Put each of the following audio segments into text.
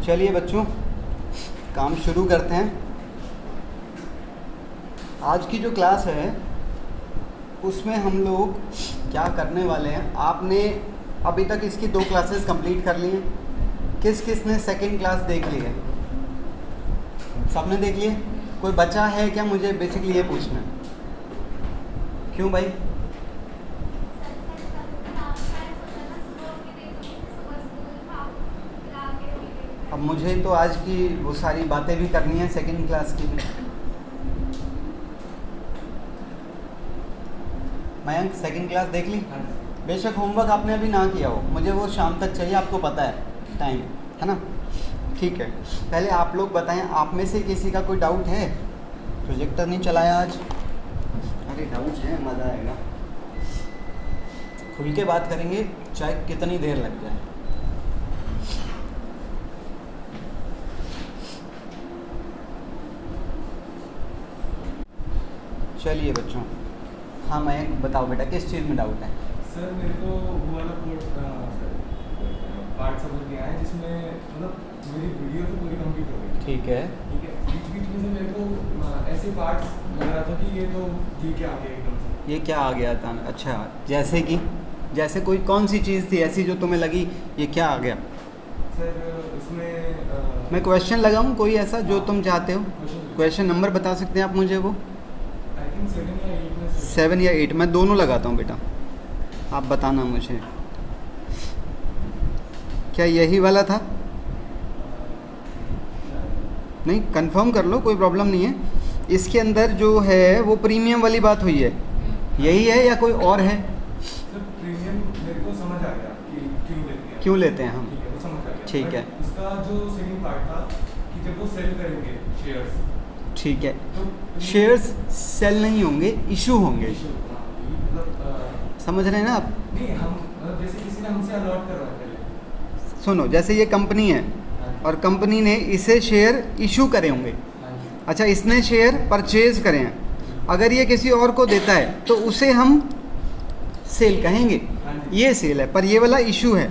चलिए बच्चों, काम शुरू करते हैं। आज की जो क्लास है उसमें हम लोग क्या करने वाले हैं, आपने अभी तक इसकी 2 क्लासेस कंप्लीट कर ली हैं। किस किस ने सेकंड क्लास देख ली है? सबने देख लिए? कोई बचा है क्या? मुझे बेसिकली ये पूछना है। क्यों भाई? अब मुझे तो आज की वो सारी बातें भी करनी है सेकंड क्लास की भी। मयंक सेकंड क्लास देख ली? बेशक होमवर्क आपने अभी ना किया हो, मुझे वो शाम तक चाहिए, आपको पता है टाइम है ना। ठीक है, पहले आप लोग बताएं, आप में से किसी का कोई डाउट है? प्रोजेक्टर नहीं चलाया आज? अरे डाउट है, मज़ा आएगा। खुल के बात करेंगे चाहे कितनी देर लग जाए। चलिए बच्चों, हाँ मयंक बताओ बेटा, किस चीज़ में डाउट है? सर मेरे को वो वाला पार्ट समझ नहीं आया जिसमें मतलब मेरी वीडियो तो पूरी कंप्लीट हो गई। ठीक है, बीच में से मेरे को ऐसे पार्ट्स लग रहा था कि ये क्या आ गया एकदम से। ये क्या आ गया था? अच्छा, जैसे कि जैसे कोई कौन सी चीज़ थी ऐसी जो तुम्हें लगी ये क्या आ गया? सर उसमें मैं क्वेश्चन लगाऊं कोई ऐसा जो तुम चाहते हो? क्वेश्चन नंबर बता सकते हैं आप मुझे? वो आई थिंक 7 या 8 में 7 या 8, मैं दोनों लगाता हूँ बेटा, आप बताना मुझे। क्या यही वाला था? नहीं, कंफर्म कर लो, कोई प्रॉब्लम नहीं है। इसके अंदर जो है वो प्रीमियम वाली बात हुई है, यही है या कोई और है? सर प्रीमियम मेरे को समझ आ गया कि क्यों लेते हैं हम। ठीक है, वो समझ आ गया। ठीक है, उसका जो सेकंड पार्ट था कि जब वो सेल करेंगे शेयर्स, ठीक है, तो शेयर्स सेल नहीं होंगे, इशू होंगे। मतलब समझ रहे हैं ना आप? नहीं, हम मतलब जैसे किसी ने हमसे अलॉट करवाया पहले। सुनो, जैसे ये कंपनी है और कंपनी ने इसे शेयर इशू करे होंगे। अच्छा, इसने शेयर परचेज करे हैं, अगर ये किसी और को देता है तो उसे हम सेल कहेंगे। ये सेल है, पर ये वाला इशू है।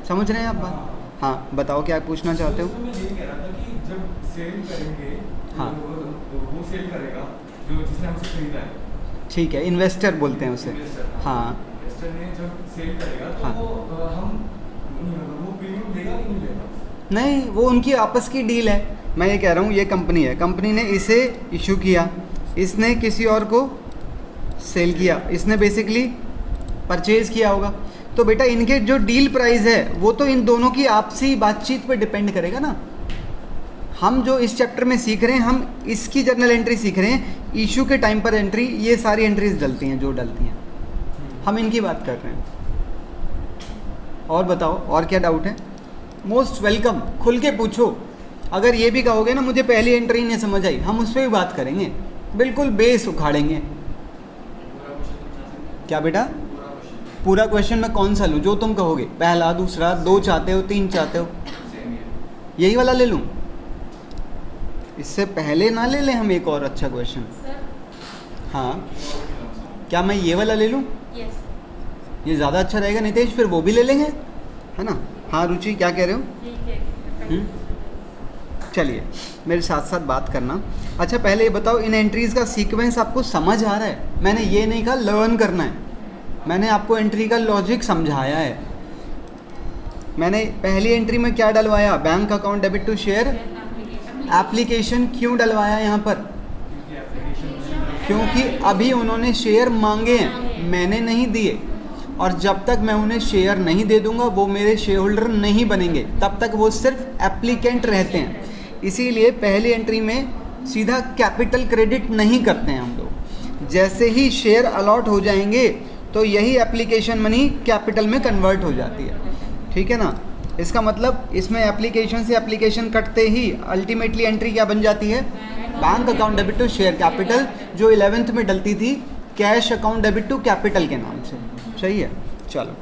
समझ रहे हैं आप बात? हाँ बताओ, क्या पूछना चाहते हो? तो मैं ये कह रहा था कि जब सेल करेंगे, हाँ। वो सेल करेगा जो जिसने हमसे खरीदा है। ठीक है, इन्वेस्टर बोलते हैं उसे। इन्वेस्टर, हाँ, इन्वेस्टर ने जब सेल करेगा तो हाँ। वो प्रीमियम देगा कि नहीं देगा? नहीं, वो उनकी आपस की डील है। मैं ये कह रहा हूँ, ये कंपनी है, कंपनी ने इसे इशू किया, इसने किसी और को सेल किया, इसने बेसिकली परचेज किया होगा। तो बेटा इनके जो डील प्राइस है वो तो इन दोनों की आपसी बातचीत पे डिपेंड करेगा ना। हम जो इस चैप्टर में सीख रहे हैं, हम इसकी जर्नल एंट्री सीख रहे हैं। इशू के टाइम पर एंट्री, ये सारी एंट्रीज डलती हैं जो डलती हैं, हम इनकी बात कर रहे हैं। और बताओ, और क्या डाउट है? मोस्ट वेलकम, खुल के पूछो। अगर ये भी कहोगे ना मुझे पहली एंट्री नहीं समझ आई, हम उस पर भी बात करेंगे, बिल्कुल बेस उखाड़ेंगे। क्या बेटा? पूरा क्वेश्चन मैं कौन सा लूँ? जो तुम कहोगे, पहला, दूसरा, 2 चाहते हो, 3 चाहते हो? यही वाला ले लूँ? इससे पहले ना ले लें हम एक और अच्छा क्वेश्चन? हाँ, क्या मैं ये वाला ले लूँ? ये ज़्यादा अच्छा रहेगा नितेश, फिर वो भी ले लेंगे, है ना? हाँ रुचि, क्या कह रहे हो? चलिए मेरे साथ साथ बात करना। अच्छा पहले ये बताओ, इन एंट्रीज़ का सीक्वेंस आपको समझ आ रहा है? मैंने ये नहीं कहा लर्न करना है, मैंने आपको एंट्री का लॉजिक समझाया है। मैंने पहली एंट्री में क्या डलवाया? Bank account debit to share application. क्यों डलवाया यहाँ पर? क्योंकि अभी उन्होंने शेयर मांगे हैं, मैंने नहीं दिए, और जब तक मैं उन्हें शेयर नहीं दे दूंगा वो मेरे शेयर होल्डर नहीं बनेंगे, तब तक वो सिर्फ एप्लीकेंट रहते हैं। इसीलिए पहली एंट्री में सीधा कैपिटल क्रेडिट नहीं करते हैं हम लोग। जैसे ही शेयर अलॉट हो जाएंगे तो यही एप्लीकेशन मनी कैपिटल में कन्वर्ट हो जाती है, ठीक है ना? इसका मतलब इसमें एप्लीकेशन से एप्लीकेशन कटते ही अल्टीमेटली एंट्री क्या बन जाती है? Bank account debit to share capital, जो 11th में डलती थी cash account debit to capital के नाम से। सही है, चलो।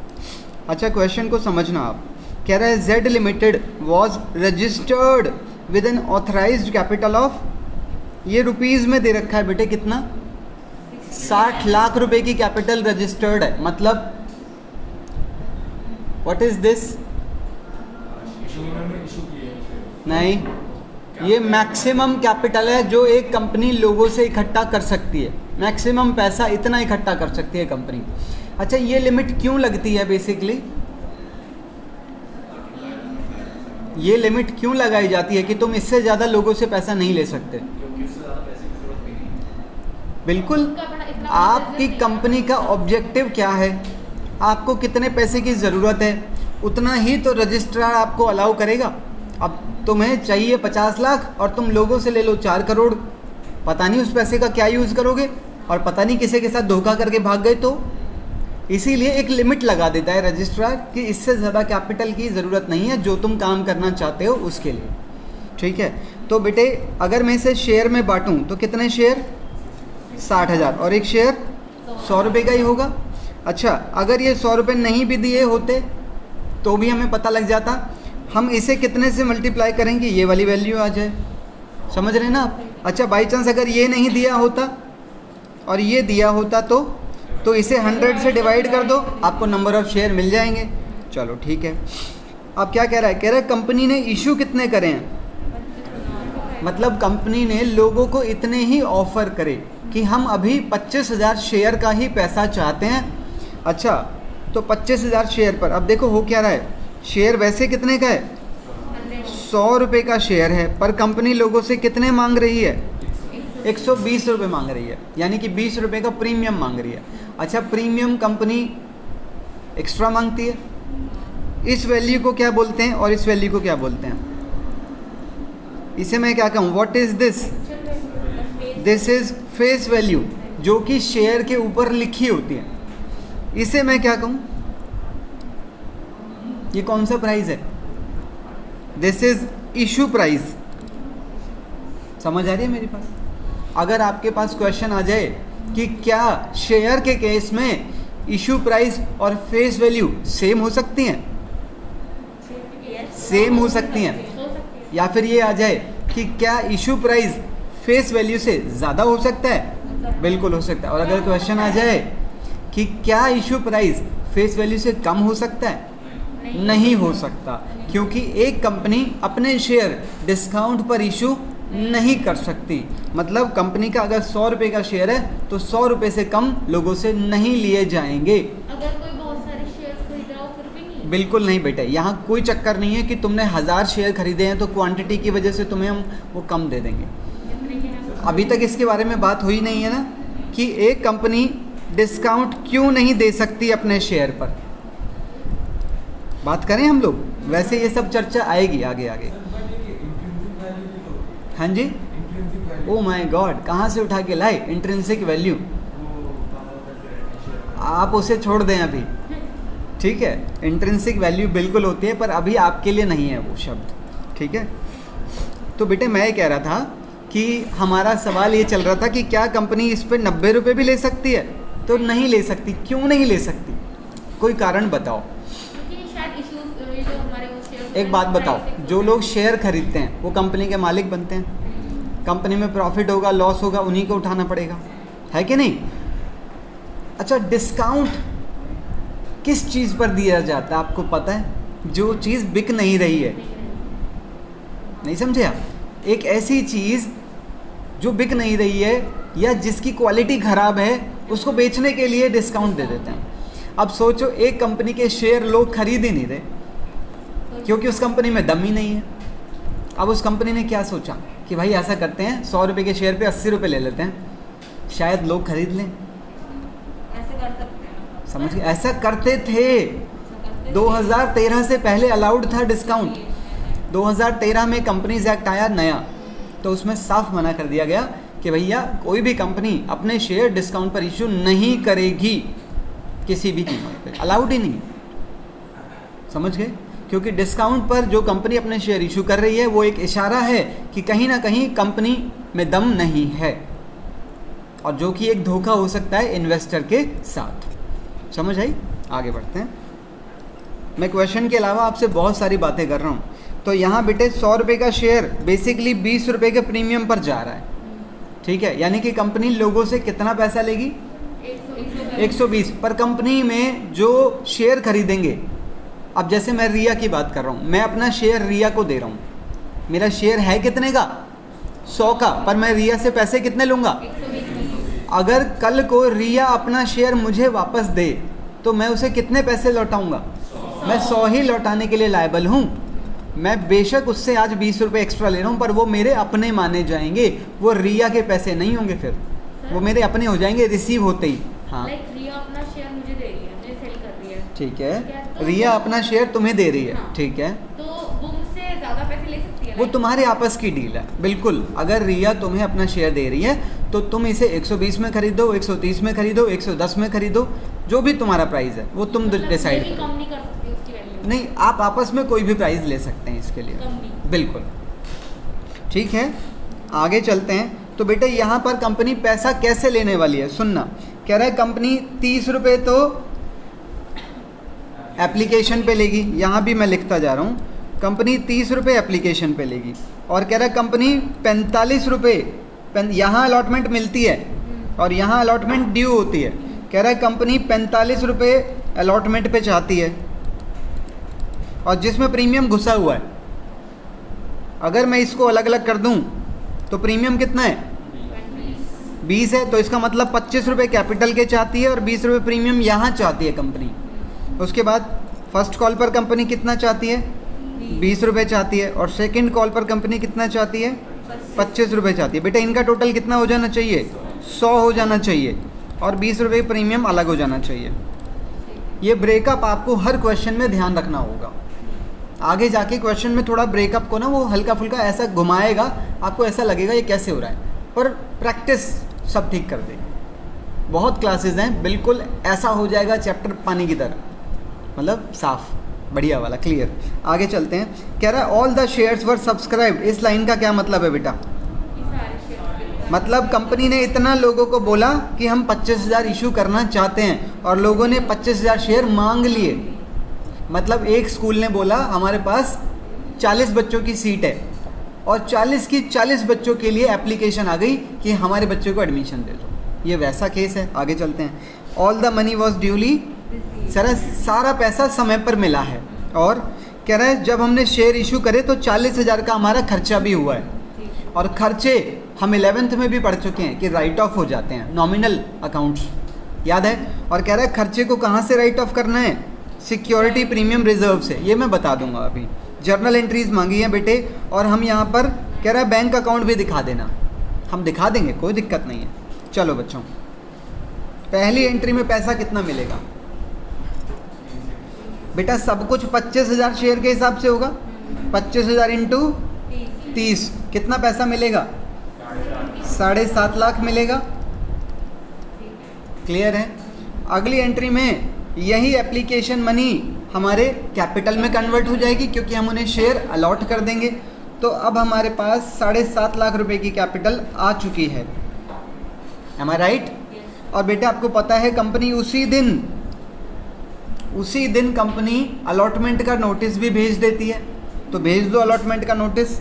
अच्छा क्वेश्चन को समझना आप। कह रहा है Z limited was registered with N authorised capital of, ये रुपीज़ में दे रखा है बेटे, कितना? 60 लाख रुपए की कैपिटल रजिस्टर्ड है। मतलब व्हाट इज दिस? उन्होंने इशू किए हैं। नहीं, ये मैक्सिमम कैपिटल है जो एक कंपनी लोगों से इकट्ठा कर सकती है। मैक्सिमम पैसा इतना इकट्ठा कर सकती है कंपनी। अच्छा, ये लिमिट क्यों लगती है? बेसिकली ये लिमिट क्यों लगाई जाती है कि तुम इससे ज़्यादा लोगों से पैसा नहीं ले सकते? क्योंकि उससे ज़्यादा पैसे की जरूरत भी नहीं है। बिल्कुल। आपकी कंपनी का ऑब्जेक्टिव क्या है, आपको कितने पैसे की ज़रूरत है, उतना ही तो रजिस्ट्रार आपको अलाउ करेगा। अब तुम्हें चाहिए 50 लाख और तुम लोगों से ले लो 4 करोड़, पता नहीं उस पैसे का क्या यूज़ करोगे और पता नहीं किसी के साथ धोखा करके भाग गए तो। इसीलिए एक लिमिट लगा देता है रजिस्ट्रार कि इससे ज़्यादा कैपिटल की ज़रूरत नहीं है जो तुम काम करना चाहते हो उसके लिए। ठीक है, तो बेटे अगर मैं इसे शेयर में बांटूं तो कितने शेयर? 60,000 और एक शेयर 100 रुपये का ही होगा। अच्छा, अगर ये 100 रुपये नहीं भी दिए होते तो भी हमें पता लग जाता। हम इसे कितने से मल्टीप्लाई करेंगे, ये वाली वैल्यू आ जाए। समझ रहे हैं ना आप? अच्छा, बाई चांस अगर ये नहीं दिया होता और ये दिया होता तो इसे 100 से डिवाइड कर दो, आपको नंबर ऑफ़ शेयर मिल जाएंगे। चलो ठीक है। अब क्या कह रहा है? कह रहा है कंपनी ने इशू कितने करे हैं, मतलब कंपनी ने लोगों को इतने ही ऑफ़र करे कि हम अभी 25,000 शेयर का ही पैसा चाहते हैं। अच्छा, तो 25,000 शेयर पर अब देखो हो क्या रहा है। शेयर वैसे कितने का है? 100 रुपये का शेयर है, पर कंपनी लोगों से कितने मांग रही है? 120 रुपये मांग रही है, यानी कि 20 रुपये का प्रीमियम मांग रही है। अच्छा, प्रीमियम कंपनी एक्स्ट्रा मांगती है। इस वैल्यू को क्या बोलते हैं और इस वैल्यू को क्या बोलते हैं? इसे मैं क्या कहूँ? What is this? This is face value, जो कि शेयर के ऊपर लिखी होती है। इसे मैं क्या कहूँ? ये कौन सा प्राइस है? This is issue price. समझ आ रही है मेरी बात? अगर आपके पास क्वेश्चन आ जाए कि क्या शेयर के केस में इशू प्राइस और फेस वैल्यू सेम हो सकती हैं? सेम हो सकती हैं। या फिर ये आ जाए कि क्या इशू प्राइस फेस वैल्यू से ज़्यादा हो सकता है? बिल्कुल हो सकता है। और अगर क्वेश्चन आ जाए कि क्या इशू प्राइस फेस वैल्यू से कम हो सकता है? नहीं हो सकता, क्योंकि एक कंपनी अपने शेयर डिस्काउंट पर इशू नहीं कर सकती। मतलब कंपनी का अगर 100 रुपये का शेयर है तो 100 रुपये से कम लोगों से नहीं लिए जाएंगे। अगर कोई बहुत सारे शेयर खरीद रहा हो फिर भी नहीं? बिल्कुल नहीं बेटे, यहाँ कोई चक्कर नहीं है कि तुमने 1000 शेयर खरीदे हैं तो क्वांटिटी की वजह से तुम्हें हम वो कम दे देंगे। अभी तक इसके बारे में बात हुई नहीं है ना कि एक कंपनी डिस्काउंट क्यों नहीं दे सकती अपने शेयर पर। बात करें हम लोग, वैसे ये सब चर्चा आएगी आगे आगे। हाँ जी, ओ माय गॉड, कहाँ से उठा के लाए इंट्रिंसिक वैल्यू? आप उसे छोड़ दें अभी, ठीक है। इंट्रिंसिक वैल्यू बिल्कुल होती है, पर अभी आपके लिए नहीं है वो शब्द, ठीक है। तो बेटे मैं ये कह रहा था कि हमारा सवाल ये चल रहा था कि क्या कंपनी इस पर 90 रुपये भी ले सकती है? तो नहीं ले सकती। क्यों नहीं ले सकती? कोई कारण बताओ। एक बात बताओ, जो लोग शेयर खरीदते हैं वो कंपनी के मालिक बनते हैं। कंपनी में प्रॉफिट होगा, लॉस होगा, उन्हीं को उठाना पड़ेगा, है कि नहीं? अच्छा, डिस्काउंट किस चीज़ पर दिया जाता है आपको पता है? जो चीज़ बिक नहीं रही है। नहीं समझे आप? एक ऐसी चीज़ जो बिक नहीं रही है या जिसकी क्वालिटी ख़राब है, उसको बेचने के लिए डिस्काउंट दे देते हैं। अब सोचो, एक कंपनी के शेयर लोग खरीद ही नहीं रहे क्योंकि उस कंपनी में दम ही नहीं है। अब उस कंपनी ने क्या सोचा कि भाई ऐसा करते हैं, 100 रुपये के शेयर पे 80 रुपये ले लेते हैं, शायद लोग खरीद लें। ऐसे कर सकते हैं, समझ गए? ऐसा करते थे। 2013 से पहले अलाउड था डिस्काउंट। 2013 में कंपनीज एक्ट आया नया, तो उसमें साफ मना कर दिया गया कि भैया कोई भी कंपनी अपने शेयर डिस्काउंट पर इशू नहीं करेगी किसी भी कीमत पे। अलाउड ही नहीं, समझ गए? क्योंकि डिस्काउंट पर जो कंपनी अपने शेयर इशू कर रही है वो एक इशारा है कि कहीं ना कहीं कंपनी में दम नहीं है, और जो कि एक धोखा हो सकता है इन्वेस्टर के साथ। समझ आई? आगे बढ़ते हैं। मैं क्वेश्चन के अलावा आपसे बहुत सारी बातें कर रहा हूँ। तो यहाँ बेटे 100 रुपये का शेयर बेसिकली 20 रुपये के प्रीमियम पर जा रहा है, ठीक है। यानी कि कंपनी लोगों से कितना पैसा लेगी? 120। पर कंपनी में जो शेयर खरीदेंगे अब जैसे मैं रिया की बात कर रहा हूँ, मैं अपना शेयर रिया को दे रहा हूँ, मेरा शेयर है कितने का, 100 का, पर मैं रिया से पैसे कितने लूँगा। 120 में। अगर कल को रिया अपना शेयर मुझे वापस दे तो मैं उसे कितने पैसे लौटाऊंगा, मैं 100 ही लौटाने के लिए लायबल हूँ। मैं बेशक उससे आज 20 रुपये एक्स्ट्रा ले रहा हूँ, पर वो मेरे अपने माने जाएंगे, वो रिया के पैसे नहीं होंगे, फिर वो मेरे अपने हो जाएंगे रिसीव होते ही। हाँ लाइक रिया अपना शेयर मुझे दे रही है, मुझे सेल कर रही है, ठीक ठीक है, है, तो रिया अपना शेयर तुम्हें दे रही है, हाँ। ठीक है, तो वो मुझसे ज़्यादा पैसे ले सकती है। वो तुम्हारे आपस की डील है। बिल्कुल, अगर रिया तुम्हें अपना शेयर दे रही है तो तुम इसे 120 में खरीदो, 130 में खरीदो, 110 में खरीदो, जो भी तुम्हारा प्राइस है वो तुम डिसाइड कम करो। नहीं कर सकती उसकी वैल्यू। नहीं, आप आपस में कोई भी प्राइस ले सकते हैं इसके लिए, कम नहीं। बिल्कुल ठीक है। आगे चलते हैं। तो बेटा यहाँ पर कंपनी पैसा कैसे लेने वाली है, सुनना। कह रहा है कंपनी 30 रुपये तो एप्लीकेशन पे लेगी, यहाँ भी मैं लिखता जा रहा हूँ, कंपनी 30 रुपये एप्लीकेशन पे लेगी, और कह रहा है कंपनी 45 रुपये यहाँ अलॉटमेंट मिलती है और यहाँ अलॉटमेंट ड्यू होती है। कह रहा है कंपनी 45 रुपये अलॉटमेंट पे चाहती है, और जिसमें प्रीमियम घुसा हुआ है। अगर मैं इसको अलग अलग कर दूं तो प्रीमियम कितना है, 20 है, तो इसका मतलब 25 रुपये कैपिटल के चाहती है और 20 रुपये प्रीमियम यहाँ चाहती है कंपनी। उसके बाद फर्स्ट कॉल पर कंपनी कितना चाहती है, 20 रुपये चाहती है, और सेकंड कॉल पर कंपनी कितना चाहती है, 25 रुपये चाहती है। बेटा इनका टोटल कितना हो जाना चाहिए, 100 हो जाना चाहिए, और 20 रुपये प्रीमियम अलग हो जाना चाहिए। ये ब्रेकअप आपको हर क्वेश्चन में ध्यान रखना होगा। आगे जाके क्वेश्चन में थोड़ा ब्रेकअप को ना वो हल्का फुल्का ऐसा घुमाएगा, आपको ऐसा लगेगा ये कैसे हो रहा है, पर प्रैक्टिस सब ठीक कर देगी। बहुत क्लासेस हैं, बिल्कुल ऐसा हो जाएगा चैप्टर पानी की तरह, मतलब साफ बढ़िया वाला, क्लियर। आगे चलते हैं। कह रहा है all the shares were subscribed. इस लाइन का क्या मतलब है बेटा, ये सारे शेयर मतलब कंपनी ने इतना लोगों को बोला कि हम 25,000 इशू करना चाहते हैं, और लोगों ने 25,000 शेयर मांग लिए। मतलब एक स्कूल ने बोला हमारे पास 40 बच्चों की सीट है, और 40 की 40 बच्चों के लिए एप्लीकेशन आ गई कि हमारे बच्चों को एडमिशन दे दो। ये वैसा केस है। आगे चलते हैं। All the money was duly, सारा पैसा समय पर मिला है। और कह रहा है जब हमने शेयर इशू करे तो 40,000 का हमारा खर्चा भी हुआ है, और खर्चे हम 11th में भी पढ़ चुके हैं कि राइट ऑफ हो जाते हैं, नॉमिनल अकाउंट्स, याद है। और कह रहा है खर्चे को कहाँ से राइट ऑफ करना है, सिक्योरिटी प्रीमियम रिजर्व से। ये मैं बता दूंगा अभी। जर्नल एंट्रीज मांगी हैं बेटे, और हम यहाँ पर कह रहा है बैंक अकाउंट भी दिखा देना, हम दिखा देंगे, कोई दिक्कत नहीं है। चलो बच्चों, पहली एंट्री में पैसा कितना मिलेगा बेटा, सब कुछ 25,000 शेयर के हिसाब से होगा। 25,000 इंटू 30 कितना पैसा मिलेगा, 7.5 लाख मिलेगा। क्लियर है। अगली एंट्री में यही एप्लीकेशन मनी हमारे कैपिटल में कन्वर्ट हो जाएगी, क्योंकि हम उन्हें शेयर अलॉट कर देंगे। तो अब हमारे पास 7.5 लाख रुपए की कैपिटल आ चुकी है। एम आई राइट। और बेटा आपको पता है कंपनी उसी दिन कंपनी अलॉटमेंट का नोटिस भी भेज देती है। तो भेज दो अलॉटमेंट का नोटिस।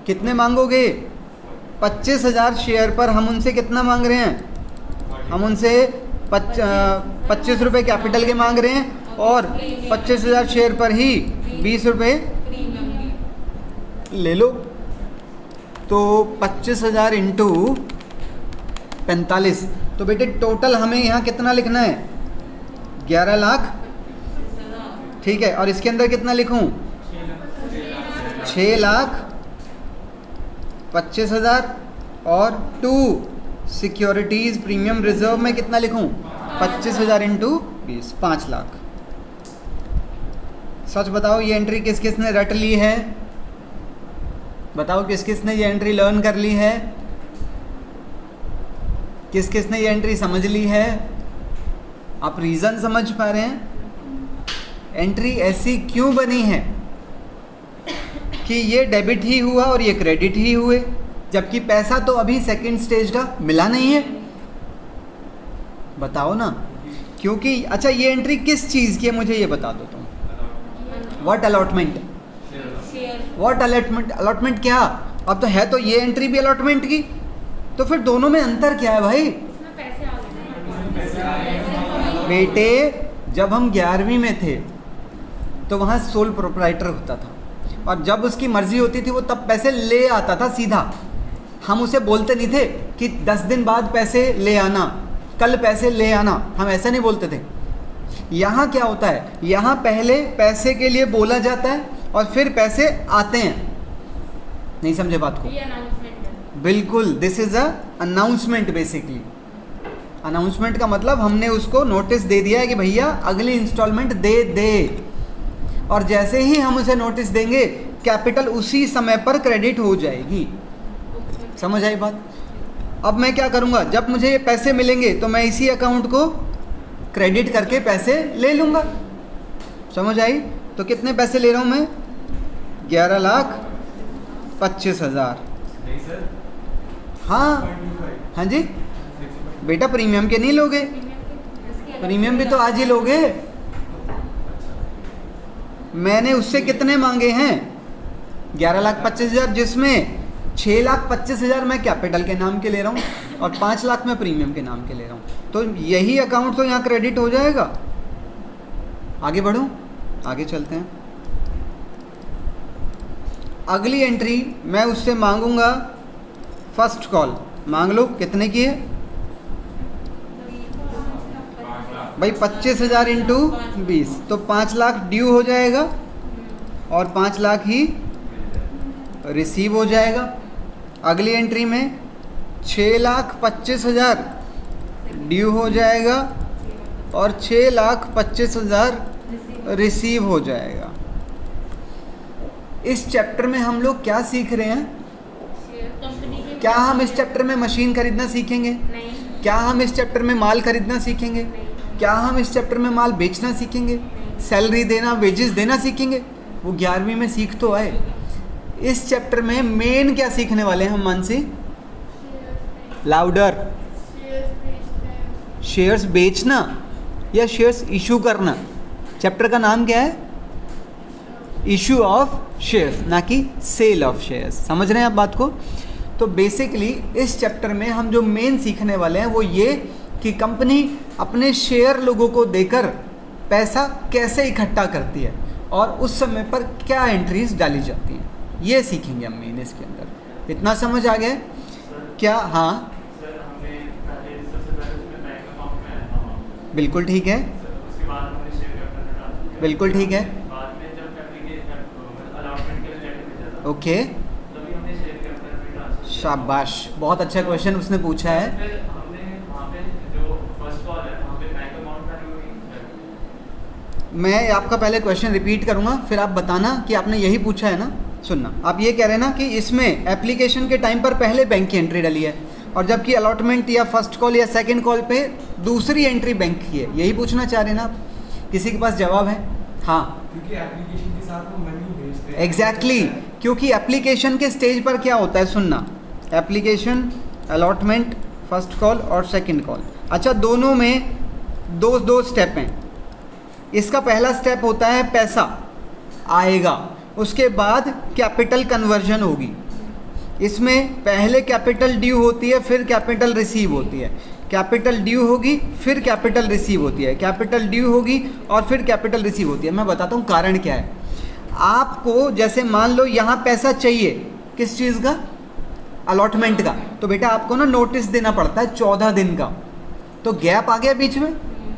कितने मांगोगे, 25,000 शेयर पर हम उनसे कितना मांग रहे हैं, हम उनसे 25 रुपये कैपिटल के मांग रहे हैं, और 25,000 शेयर पर ही 20 रुपये ले लो। तो 25,000 इंटू 45, तो बेटे टोटल हमें यहाँ कितना लिखना है, 11 लाख। ठीक है, और इसके अंदर कितना लिखूं, 6 लाख 25,000, और 2 सिक्योरिटीज प्रीमियम रिजर्व में कितना लिखूं, 25,000 इंटू 20, 5 लाख। सच बताओ ये एंट्री किस किस ने रट ली है, बताओ किस किस ने ये एंट्री लर्न कर ली है, किस किस ने ये एंट्री समझ ली है। आप रीज़न समझ पा रहे हैं, एंट्री ऐसी क्यों बनी है कि ये डेबिट ही हुआ और ये क्रेडिट ही हुए, जबकि पैसा तो अभी सेकंड स्टेज का मिला नहीं है। बताओ ना, क्योंकि अच्छा ये एंट्री किस चीज़ की है मुझे ये बता दो तुम। व्हाट अलॉटमेंट, व्हाट अलॉटमेंट क्या, अब तो है तो ये एंट्री भी अलॉटमेंट की, तो फिर दोनों में अंतर क्या है भाई। उसमें पैसे आ गए ना। बेटे जब हम 11वीं में थे तो वहाँ सोल प्रोप्राइटर होता था, और जब उसकी मर्जी होती थी वो तब पैसे ले आता था सीधा। हम उसे बोलते नहीं थे कि 10 दिन बाद पैसे ले आना, कल पैसे ले आना, हम ऐसा नहीं बोलते थे। यहाँ क्या होता है, यहाँ पहले पैसे के लिए बोला जाता है और फिर पैसे आते हैं। नहीं समझे बात को? ये अनाउंसमेंट है। बिल्कुल, this is a announcement. Basically announcement का मतलब हमने उसको नोटिस दे दिया है कि भैया अगली इंस्टॉलमेंट दे दे, और जैसे ही हम उसे नोटिस देंगे कैपिटल उसी समय पर क्रेडिट हो जाएगी। समझ आई बात? अब मैं क्या करूँगा, जब मुझे ये पैसे मिलेंगे तो मैं इसी अकाउंट को क्रेडिट करके पैसे ले लूँगा। समझ आई? तो कितने पैसे ले रहा हूँ मैं? 11,25,000। नहीं सर, हाँ 0.25। हाँ जी बेटा, प्रीमियम के नहीं लोगे? प्रीमियम भी तो आज ही लोगे। मैंने उससे कितने मांगे हैं? 11,25,000, जिसमें 6,25,000 मैं कैपिटल के नाम के ले रहा हूँ और 5 लाख मैं प्रीमियम के नाम के ले रहा हूँ। तो यही अकाउंट तो यहाँ क्रेडिट हो जाएगा। आगे बढ़ूँ, आगे चलते हैं। अगली एंट्री मैं उससे मांगूंगा फर्स्ट कॉल। मांग लो, कितने की है भाई? 25,000 इंटू 20, तो 5 लाख ड्यू हो जाएगा और 5 लाख ही रिसीव हो जाएगा। अगली एंट्री में 6,25,000 ड्यू हो जाएगा और 6,25,000 रिसीव हो जाएगा। इस चैप्टर में हम लोग क्या सीख रहे हैं? कंपनी के क्या हम इस चैप्टर में मशीन खरीदना सीखेंगे? नहीं, क्या हम इस चैप्टर में माल खरीदना सीखेंगे? क्या हम इस चैप्टर में माल बेचना सीखेंगे? सैलरी देना, वेजेस देना सीखेंगे? वो 11वीं में सीख तो आए। इस चैप्टर में मेन क्या सीखने वाले हैं हम मानसी? लाउडर। शेयर्स बेचना या शेयर्स इशू करना? चैप्टर का नाम क्या है? इशू ऑफ शेयर्स, ना कि सेल ऑफ शेयर्स। समझ रहे हैं आप बात को? तो बेसिकली इस चैप्टर में हम जो मेन सीखने वाले हैं वो ये कि कंपनी अपने शेयर लोगों को देकर पैसा कैसे इकट्ठा करती है और उस समय पर क्या एंट्रीज डाली जाती हैं, ये सीखेंगे हम मेन इसके अंदर। इतना समझ आ गया क्या? हाँ सर, हमने पहले सबसे पहले उसमें बैंक अकाउंट में आया था, बिल्कुल ठीक है, उसके बाद हमने शेयर कैपिटल डाल दिया। बिल्कुल ठीक है, बाद में जब अलॉटमेंट के लिए लेटर भेजा था, ओके, तभी हमने शेयर कैपिटल में ट्रांसफर किया। शाबाश, बहुत अच्छा क्वेश्चन उसने पूछा है। फिर हमने वहाँ पे जो फर्स्ट कॉल है वहाँ पे बैंक अकाउंट का मैं आपका पहले क्वेश्चन रिपीट करूंगा, फिर आप बताना कि आपने यही पूछा है ना। सुनना, आप ये कह रहे हैं ना कि इसमें एप्लीकेशन के टाइम पर पहले बैंक की एंट्री डाली है और जबकि अलॉटमेंट या फर्स्ट कॉल या सेकंड कॉल पे दूसरी एंट्री बैंक की है, यही पूछना चाह रहे हैं ना आप? किसी के पास जवाब है? हाँ, क्योंकि एप्लीकेशन के साथ वो मनी भेजते हैं। एग्जैक्टली, क्योंकि एप्लीकेशन के स्टेज पर क्या होता है, सुनना, एप्लीकेशन, अलॉटमेंट, फर्स्ट कॉल और सेकंड कॉल। अच्छा, दोनों में दो स्टेप हैं। इसका पहला स्टेप होता है पैसा आएगा, उसके बाद कैपिटल कन्वर्जन होगी। इसमें पहले कैपिटल ड्यू होती है, फिर कैपिटल रिसीव होती है। कैपिटल ड्यू होगी, फिर कैपिटल रिसीव होती है, कैपिटल ड्यू होगी और फिर कैपिटल रिसीव होती है। मैं बताता हूँ कारण क्या है। आपको जैसे मान लो यहाँ पैसा चाहिए, किस चीज़ का? अलॉटमेंट का। तो बेटा आपको ना नोटिस देना पड़ता है 14 दिन का, तो गैप आ गया बीच में,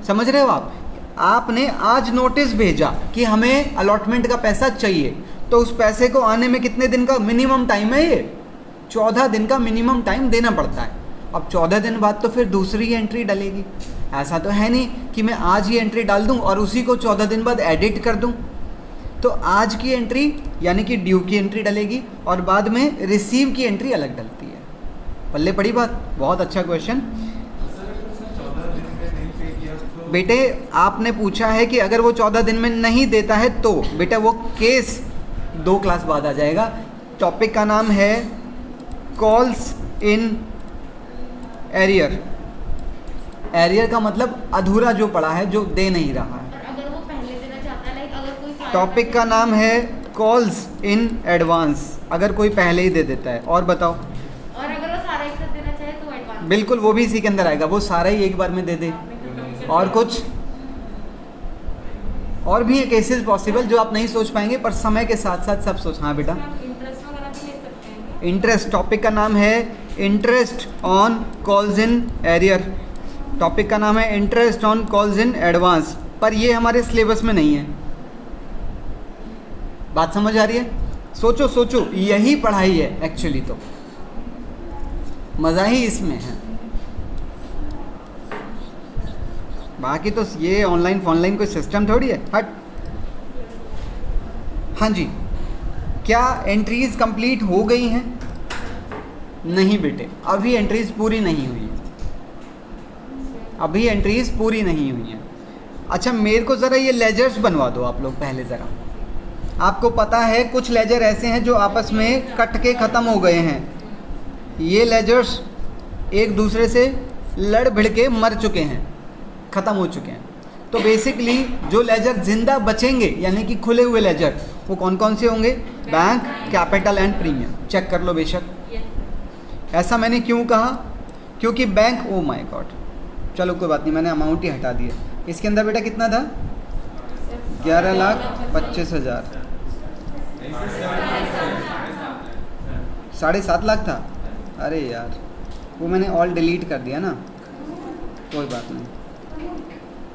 समझ रहे हो आप? आपने आज नोटिस भेजा कि हमें अलॉटमेंट का पैसा चाहिए, तो उस पैसे को आने में कितने दिन का मिनिमम टाइम है? ये 14 दिन का मिनिमम टाइम देना पड़ता है। अब 14 दिन बाद तो फिर दूसरी एंट्री डलेगी। ऐसा तो है नहीं कि मैं आज ही एंट्री डाल दूं और उसी को 14 दिन बाद एडिट कर दूं। तो आज की एंट्री यानी कि ड्यू की एंट्री डलेगी और बाद में रिसीव की एंट्री अलग डलती है। पल्ले पड़ी बात? बहुत अच्छा क्वेश्चन बेटे। आपने पूछा है कि अगर वो 14 दिन में नहीं देता है तो बेटा वो केस 2 क्लास बाद आ जाएगा। टॉपिक का नाम है कॉल्स इन एरियर। एरियर का मतलब अधूरा जो पड़ा है, जो दे नहीं रहा है। और अगर वो पहले देना चाहता है, लाइक अगर कोई फाइल टॉपिक का नाम है कॉल्स इन एडवांस, अगर कोई पहले ही दे देता है। और बताओ? और अगर वो सारा एक साथ देना चाहे तो एडवांस। बिल्कुल, वो भी इसी के अंदर आएगा, वो सारा ही एक बार में दे दे। और कुछ? और भी है केसेस पॉसिबल जो आप नहीं सोच पाएंगे, पर समय के साथ साथ सब सोच। हाँ बेटा, इंटरेस्ट वगैरह भी ले सकते हैं। इंटरेस्ट, टॉपिक का नाम है interest on calls in arrear. Topic का नाम है interest on calls in advance, पर ये हमारे सिलेबस में नहीं है। बात समझ आ रही है? सोचो सोचो, यही पढ़ाई है एक्चुअली, तो मज़ा ही इसमें है। बाकी तो ये ऑनलाइन फॉनलाइन कोई सिस्टम थोड़ी है, हट। हाँ जी, क्या एंट्रीज कंप्लीट हो गई हैं? नहीं बेटे, अभी एंट्रीज पूरी नहीं हुई है, अभी एंट्रीज पूरी नहीं हुई हैं। अच्छा, मेरे को ज़रा ये लेजर्स बनवा दो आप लोग पहले ज़रा। आपको पता है कुछ लेजर ऐसे हैं जो आपस में कट के ख़त्म हो गए हैं। ये लेजर्स एक दूसरे से लड़ भिड़ के मर चुके हैं, ख़त्म हो चुके हैं। तो बेसिकली जो लेजर ज़िंदा बचेंगे, यानी कि खुले हुए लेजर, वो कौन कौन से होंगे? Bank, capital and premium. Check कर लो बेशक। ऐसा मैंने क्यों कहा? क्योंकि बैंक, ओ माय गॉड, चलो कोई बात नहीं, मैंने अमाउंट ही हटा दिया। इसके अंदर बेटा कितना था? 11,25,000, 7.5 लाख था। अरे यार, वो मैंने ऑल डिलीट कर दिया ना, कोई बात नहीं।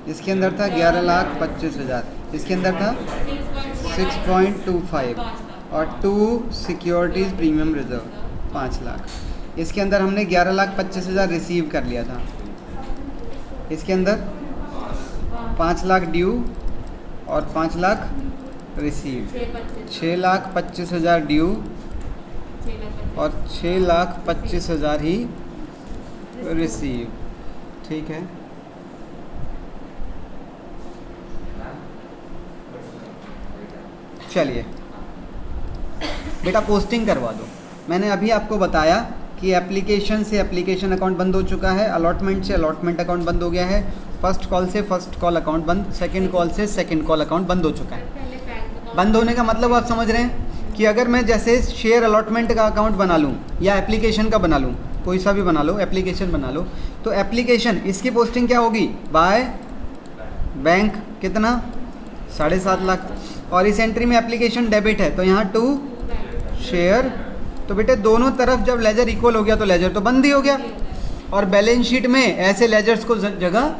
इसके अंदर था 11,25,000, इसके अंदर था 6.25 और 2 सिक्योरिटीज़ प्रीमियम रिजर्व 5 लाख। इसके अंदर हमने 11,25,000 रिसीव कर लिया था। इसके अंदर 5 लाख ड्यू और 5 लाख रिसीव, 6,25,000 ड्यू और 6,25,000 ही रिसीव। ठीक है, चलिए बेटा पोस्टिंग करवा दो। मैंने अभी आपको बताया कि एप्लीकेशन से एप्लीकेशन अकाउंट बंद हो चुका है, अलॉटमेंट से अलॉटमेंट अकाउंट बंद हो गया है, फर्स्ट कॉल से फर्स्ट कॉल अकाउंट बंद, सेकंड कॉल से सेकंड कॉल अकाउंट बंद हो चुका है। पहले बैंक बंद होने का मतलब आप समझ रहे हैं कि अगर मैं जैसे शेयर अलॉटमेंट का अकाउंट बना लूँ या एप्लीकेशन का बना लूँ, कोई सा भी बना लो, एप्लीकेशन बना लो, तो एप्लीकेशन इसकी पोस्टिंग क्या होगी? बाय बैंक, कितना? 7.5 लाख। और इस एंट्री में एप्लीकेशन डेबिट है, तो यहाँ टू शेयर। तो बेटे दोनों तरफ जब लेजर इक्वल हो गया तो लेजर तो बंद ही हो गया। और बैलेंस शीट में ऐसे लेजर्स को जगह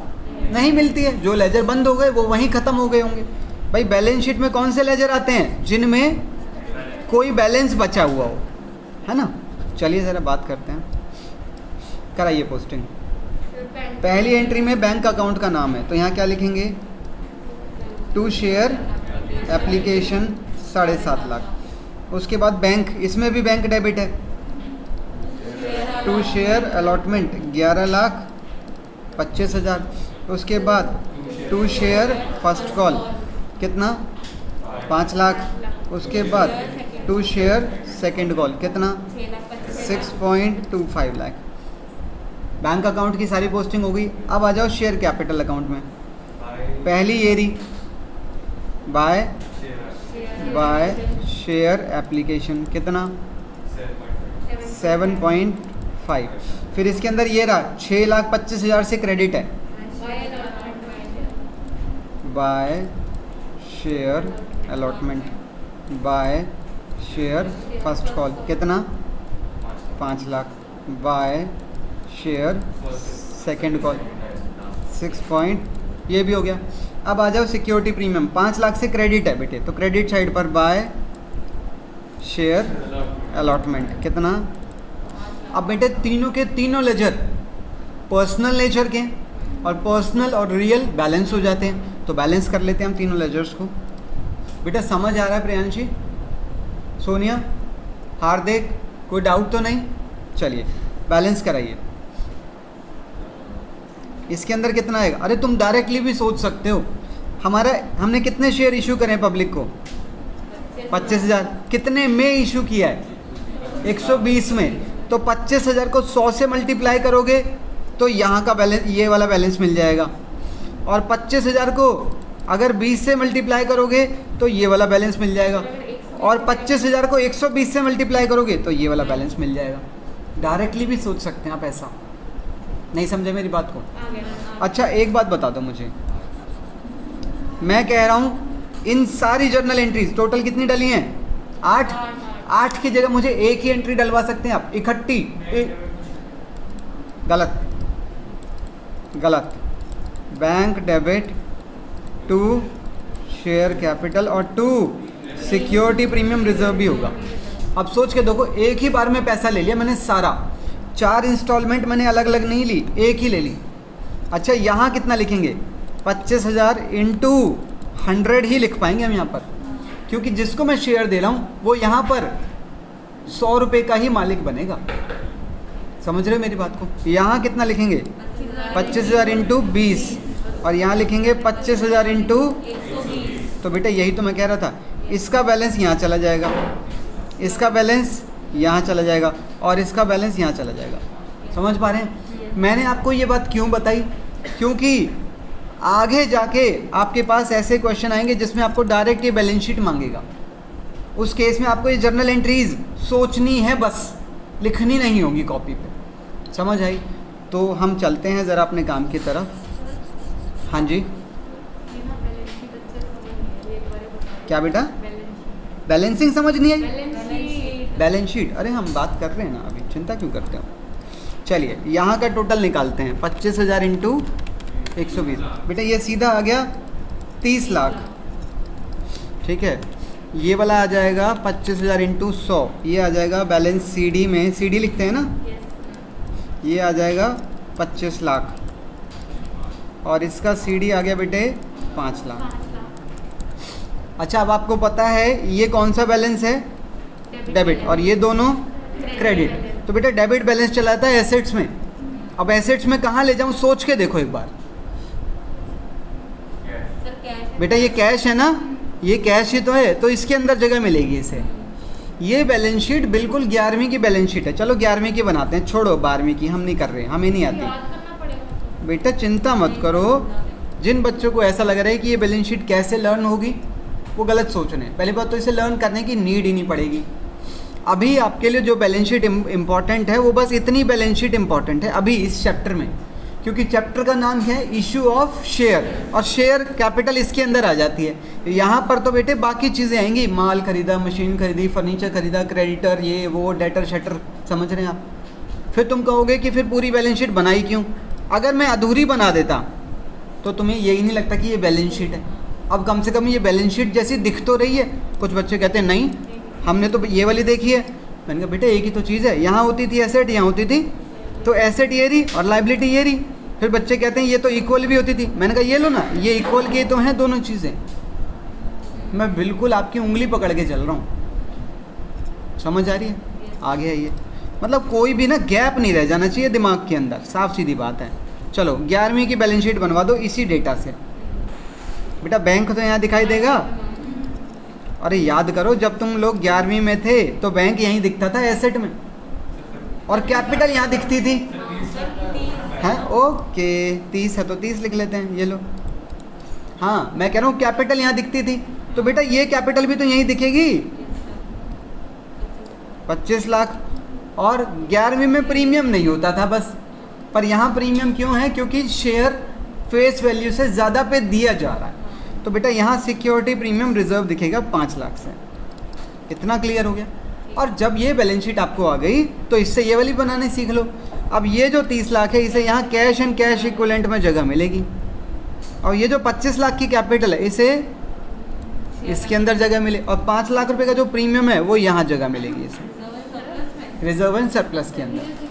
नहीं मिलती है, जो लेजर बंद हो गए वो वहीं ख़त्म हो गए होंगे। भाई बैलेंस शीट में कौन से लेजर आते हैं? जिनमें कोई बैलेंस बचा हुआ हो, है ना। चलिए ज़रा बात करते हैं, कराइए पोस्टिंग। पहली एंट्री में बैंक अकाउंट का नाम है, तो यहाँ क्या लिखेंगे? To share application 7.5 lakh. उसके बाद बैंक, इसमें भी बैंक डेबिट है, टू शेयर अलॉटमेंट 11,25,000। उसके बाद टू शेयर फर्स्ट कॉल कितना? 5 लाख। उसके बाद टू शेयर सेकंड कॉल कितना? 6.25 लाख। बैंक अकाउंट की सारी पोस्टिंग हो गई। अब आ जाओ शेयर कैपिटल अकाउंट में। पहली एरी बाय शेयर एप्लीकेशन कितना? 7.5। फिर इसके अंदर ये रहा 6,25,000 से क्रेडिट है, by share allotment by share first call कितना? 5 lakh. By share second call 6. ये भी हो गया। अब आ जाओ सिक्योरिटी प्रीमियम, 5 लाख से क्रेडिट है बेटे, तो क्रेडिट साइड पर बाय शेयर अलॉटमेंट कितना? अब बेटे तीनों के तीनों लेजर पर्सनल नेचर के, और पर्सनल और रियल बैलेंस हो जाते हैं, तो बैलेंस कर लेते हैं हम तीनों लेजर्स को। बेटा समझ आ रहा है प्रियांशी, सोनिया, हार्दिक, कोई डाउट तो नहीं? चलिए बैलेंस कराइए। इसके अंदर कितना आएगा? अरे तुम डायरेक्टली भी सोच सकते हो। हमने कितने शेयर इशू करे पब्लिक को? 25,000। कितने में इशू किया है? 120 में। तो 25,000 को 100 से मल्टीप्लाई करोगे तो यहाँ का बैलेंस, ये वाला बैलेंस मिल जाएगा। और 25,000 को अगर 20 से मल्टीप्लाई करोगे तो ये वाला बैलेंस मिल जाएगा। और 25,000 को 120 से मल्टीप्लाई करोगे तो ये वाला बैलेंस मिल जाएगा। डायरेक्टली भी सोच सकते हैं आप ऐसा। नहीं समझे मेरी बात को? अच्छा एक बात बता दो मुझे, मैं कह रहा हूँ इन सारी जर्नल एंट्रीज टोटल कितनी डली हैं? 8। 8 की जगह मुझे एक ही एंट्री डलवा सकते हैं आप इकट्ठी। गलत गलत। Bank debit to share capital और टू सिक्योरिटी प्रीमियम रिजर्व भी होगा। अब सोच के देखो, एक ही बार में पैसा ले लिया मैंने सारा, 4 इंस्टॉलमेंट मैंने अलग अलग नहीं ली, एक ही ले ली। अच्छा यहाँ कितना लिखेंगे? 25,000 इंटू 100 ही लिख पाएंगे हम यहाँ पर, क्योंकि जिसको मैं शेयर दे रहा हूँ वो यहाँ पर 100 रुपये का ही मालिक बनेगा। समझ रहे हो मेरी बात को? यहाँ कितना लिखेंगे? 25,000 इंटू 20 और यहाँ लिखेंगे 25,000 इंटू। तो बेटा यही तो मैं कह रहा था, इसका बैलेंस यहाँ चला जाएगा, इसका बैलेंस यहाँ चला जाएगा और इसका बैलेंस यहाँ चला जाएगा। समझ पा रहे हैं? मैंने आपको ये बात क्यों बताई? क्योंकि आगे जाके आपके पास ऐसे क्वेश्चन आएंगे जिसमें आपको डायरेक्ट ये बैलेंस शीट मांगेगा। उस केस में आपको ये जर्नल एंट्रीज सोचनी है, बस लिखनी नहीं होगी कॉपी पे। समझ आई? तो हम चलते हैं ज़रा अपने काम की तरफ। हाँ जी, क्या बेटा? बैलेंसिंग समझ नहीं आई? बैलेंस शीट, अरे हम बात कर रहे हैं ना अभी, चिंता क्यों करते हो? चलिए यहाँ का टोटल निकालते हैं। 25,000 इंटू 120, बेटा ये सीधा आ गया 30 लाख। ठीक है, ये वाला आ जाएगा 25,000 इंटू 100, ये आ जाएगा बैलेंस सीडी में, सीडी लिखते हैं ना, ये आ जाएगा 25 लाख और इसका सीडी आ गया बेटे 5 लाख। अच्छा, अब आपको पता है ये कौन सा बैलेंस है? डेबिट, और ये दोनों क्रेडिट। तो बेटा डेबिट बैलेंस चलाता है एसेट्स में। अब एसेट्स में कहाँ ले जाऊँ, सोच के देखो एक बार। बेटा ये कैश है ना, ये कैश ही तो है, तो इसके अंदर जगह मिलेगी इसे। ये बैलेंस शीट बिल्कुल 11वीं की बैलेंस शीट है। चलो 11वीं की बनाते हैं, छोड़ो 12वीं की, हम नहीं कर रहे, हमें नहीं आती। बेटा चिंता मत करो, जिन बच्चों को ऐसा लग रहा है कि ये बैलेंस शीट कैसे लर्न होगी, वो गलत सोच रहे हैं। पहली बात तो इसे लर्न करने की नीड ही नहीं पड़ेगी। अभी आपके लिए जो बैलेंस शीट इम्पॉर्टेंट है वो बस इतनी बैलेंस शीट इम्पॉर्टेंट है अभी इस चैप्टर में, क्योंकि चैप्टर का नाम है इशू ऑफ शेयर और शेयर कैपिटल इसके अंदर आ जाती है। यहाँ पर तो बेटे बाकी चीज़ें आएंगी, माल खरीदा, मशीन खरीदी, फर्नीचर खरीदा, क्रेडिटर, ये वो, डेटर शटर। समझ रहे हैं आप? फिर तुम कहोगे कि फिर पूरी बैलेंस शीट बनाई क्यों? अगर मैं अधूरी बना देता तो तुम्हें यही नहीं लगता कि ये बैलेंस शीट है। अब कम से कम ये बैलेंस शीट जैसी दिख तो रही है। कुछ बच्चे कहते हैं नहीं, हमने तो ये वाली देखी है। मैंने कहा बेटा एक ही तो चीज़ है, यहाँ होती थी एसेट, यहाँ होती थी, तो एसेट ये रही और लाइबिलिटी ये रही। फिर बच्चे कहते हैं ये तो इक्वल भी होती थी। मैंने कहा ये लो ना, ये इक्वल की तो हैं दोनों चीज़ें। मैं बिल्कुल आपकी उंगली पकड़ के चल रहा हूँ। समझ आ रही है? आगे आइए। मतलब कोई भी ना गैप नहीं रह जाना चाहिए दिमाग के अंदर, साफ सीधी बात है। चलो 11वीं की बैलेंस शीट बनवा दो इसी डेटा से। बेटा बैंक तो यहाँ दिखाई देगा। अरे याद करो, जब तुम लोग 11वीं में थे तो बैंक यहीं दिखता था एसेट में, और कैपिटल यहाँ दिखती थी। हैं? ओके 30 है तो 30 लिख लेते हैं, ये लो। हाँ मैं कह रहा हूँ कैपिटल यहाँ दिखती थी, तो बेटा ये कैपिटल भी तो यहीं दिखेगी, 25 लाख। और 11वीं में प्रीमियम नहीं होता था बस, पर यहाँ प्रीमियम क्यों है? क्योंकि शेयर फेस वैल्यू से ज़्यादा पे दिया जा रहा है। तो बेटा यहाँ सिक्योरिटी प्रीमियम रिजर्व दिखेगा 5 लाख से। इतना क्लियर हो गया? और जब ये बैलेंस शीट आपको आ गई तो इससे ये वाली बनाने सीख लो। अब ये जो 30 लाख है इसे यहाँ कैश एंड कैश इक्विवेलेंट में जगह मिलेगी, और ये जो 25 लाख की कैपिटल है इसे इसके अंदर जगह मिले, और 5 लाख रुपए का जो प्रीमियम है वो यहाँ जगह मिलेगी इसे रिजर्व एंड सरप्लस के अंदर।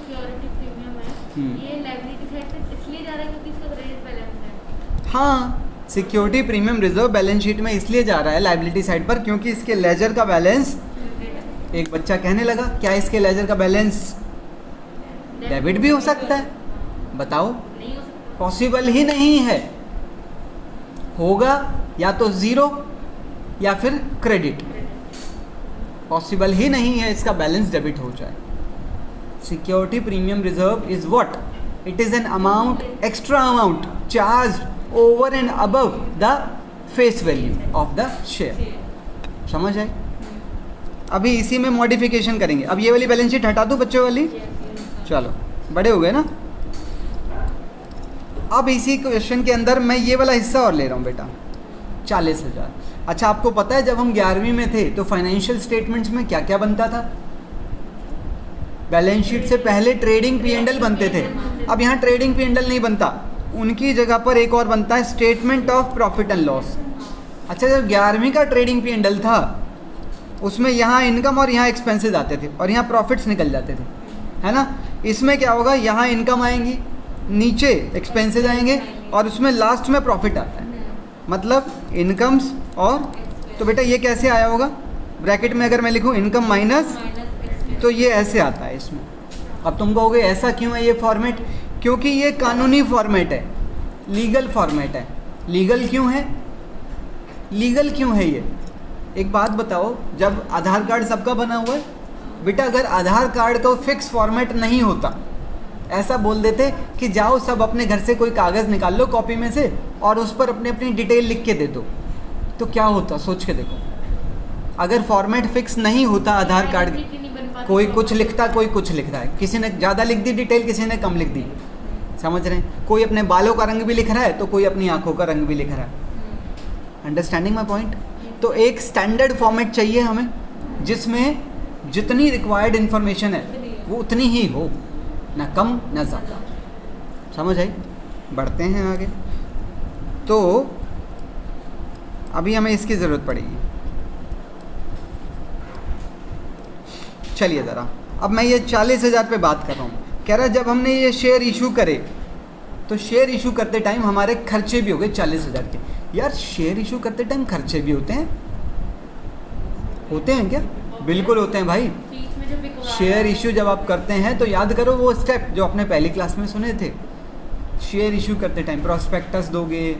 हाँ, security premium reserve balance sheet में इसलिए जा रहा है लायबिलिटी साइड पर क्योंकि इसके लेजर का बैलेंस, एक बच्चा कहने लगा क्या इसके लेजर का बैलेंस डेबिट भी हो सकता है? बताओ, पॉसिबल ही नहीं है। होगा या तो ज़ीरो या फिर क्रेडिट, पॉसिबल ही नहीं है इसका बैलेंस डेबिट हो जाए। Security premium reserve is what? It is an amount, extra amount charge over and above the face value of the share. समझ आए? अभी इसी में मॉडिफिकेशन करेंगे। अब ये वाली बैलेंस शीट हटा दूं बच्चों वाली? चलो बड़े हो गए ना। अब इसी क्वेश्चन के अंदर मैं ये वाला हिस्सा और ले रहा हूँ बेटा। 40,000। अच्छा, आपको पता है जब हम 11वीं में थे तो फाइनेंशियल स्टेटमेंट्स में क्या क्या बनता था? बैलेंस शीट से पहले ट्रेडिंग P&L बनते थे। अब यहाँ ट्रेडिंग P&L नहीं बनता, उनकी जगह पर एक और बनता है statement of profit and loss. अच्छा, जब 11वीं का ट्रेडिंग P&L था उसमें यहाँ इनकम और यहाँ एक्सपेंसेस आते थे और यहाँ प्रॉफिट्स निकल जाते थे, है ना। इसमें क्या होगा, यहाँ इनकम आएंगी, नीचे एक्सपेंसेस आएंगे और उसमें लास्ट में प्रॉफिट आता है, मतलब इनकम्स। और तो बेटा ये कैसे आया होगा, ब्रैकेट में अगर मैं लिखूँ इनकम माइनस, तो ये ऐसे आता है इसमें। अब तुम कहोगे ऐसा क्यों है ये फॉर्मेट? क्योंकि ये कानूनी फॉर्मेट है, लीगल फॉर्मेट है। लीगल क्यों है? लीगल क्यों है ये? एक बात बताओ, जब आधार कार्ड सबका बना हुआ है बेटा, अगर आधार कार्ड का फिक्स फॉर्मेट नहीं होता, ऐसा बोल देते कि जाओ सब अपने घर से कोई कागज़ निकाल लो कॉपी में से और उस पर अपनी अपनी डिटेल लिख के दे दो, तो क्या होता? सोच के देखो। अगर फॉर्मेट फिक्स नहीं होता आधार कार्ड, कोई कुछ लिखता, कोई कुछ लिखता है, किसी ने ज़्यादा लिख दी डिटेल, किसी ने कम लिख दी, समझ रहे हैं। कोई अपने बालों का रंग भी लिख रहा है तो कोई अपनी आंखों का रंग भी लिख रहा है। Understanding my point? तो एक स्टैंडर्ड फॉर्मेट चाहिए हमें जिसमें जितनी रिक्वायर्ड इन्फॉर्मेशन है वो उतनी ही हो, ना कम ना ज़्यादा। समझ आई? बढ़ते हैं आगे। तो अभी हमें इसकी ज़रूरत पड़ेगी। चलिए ज़रा, अब मैं ये 40,000 पे बात कर रहा हूँ। कह रहा है जब हमने ये शेयर इशू करे तो शेयर इशू करते टाइम हमारे खर्चे भी हो गए 40,000 के। यार शेयर इशू करते टाइम खर्चे भी होते हैं? होते हैं क्या? बिल्कुल होते हैं भाई। शेयर इशू जब आप करते हैं तो याद करो वो स्टेप जो आपने पहली क्लास में सुने थे। शेयर इशू करते टाइम प्रॉस्पेक्टस दोगे,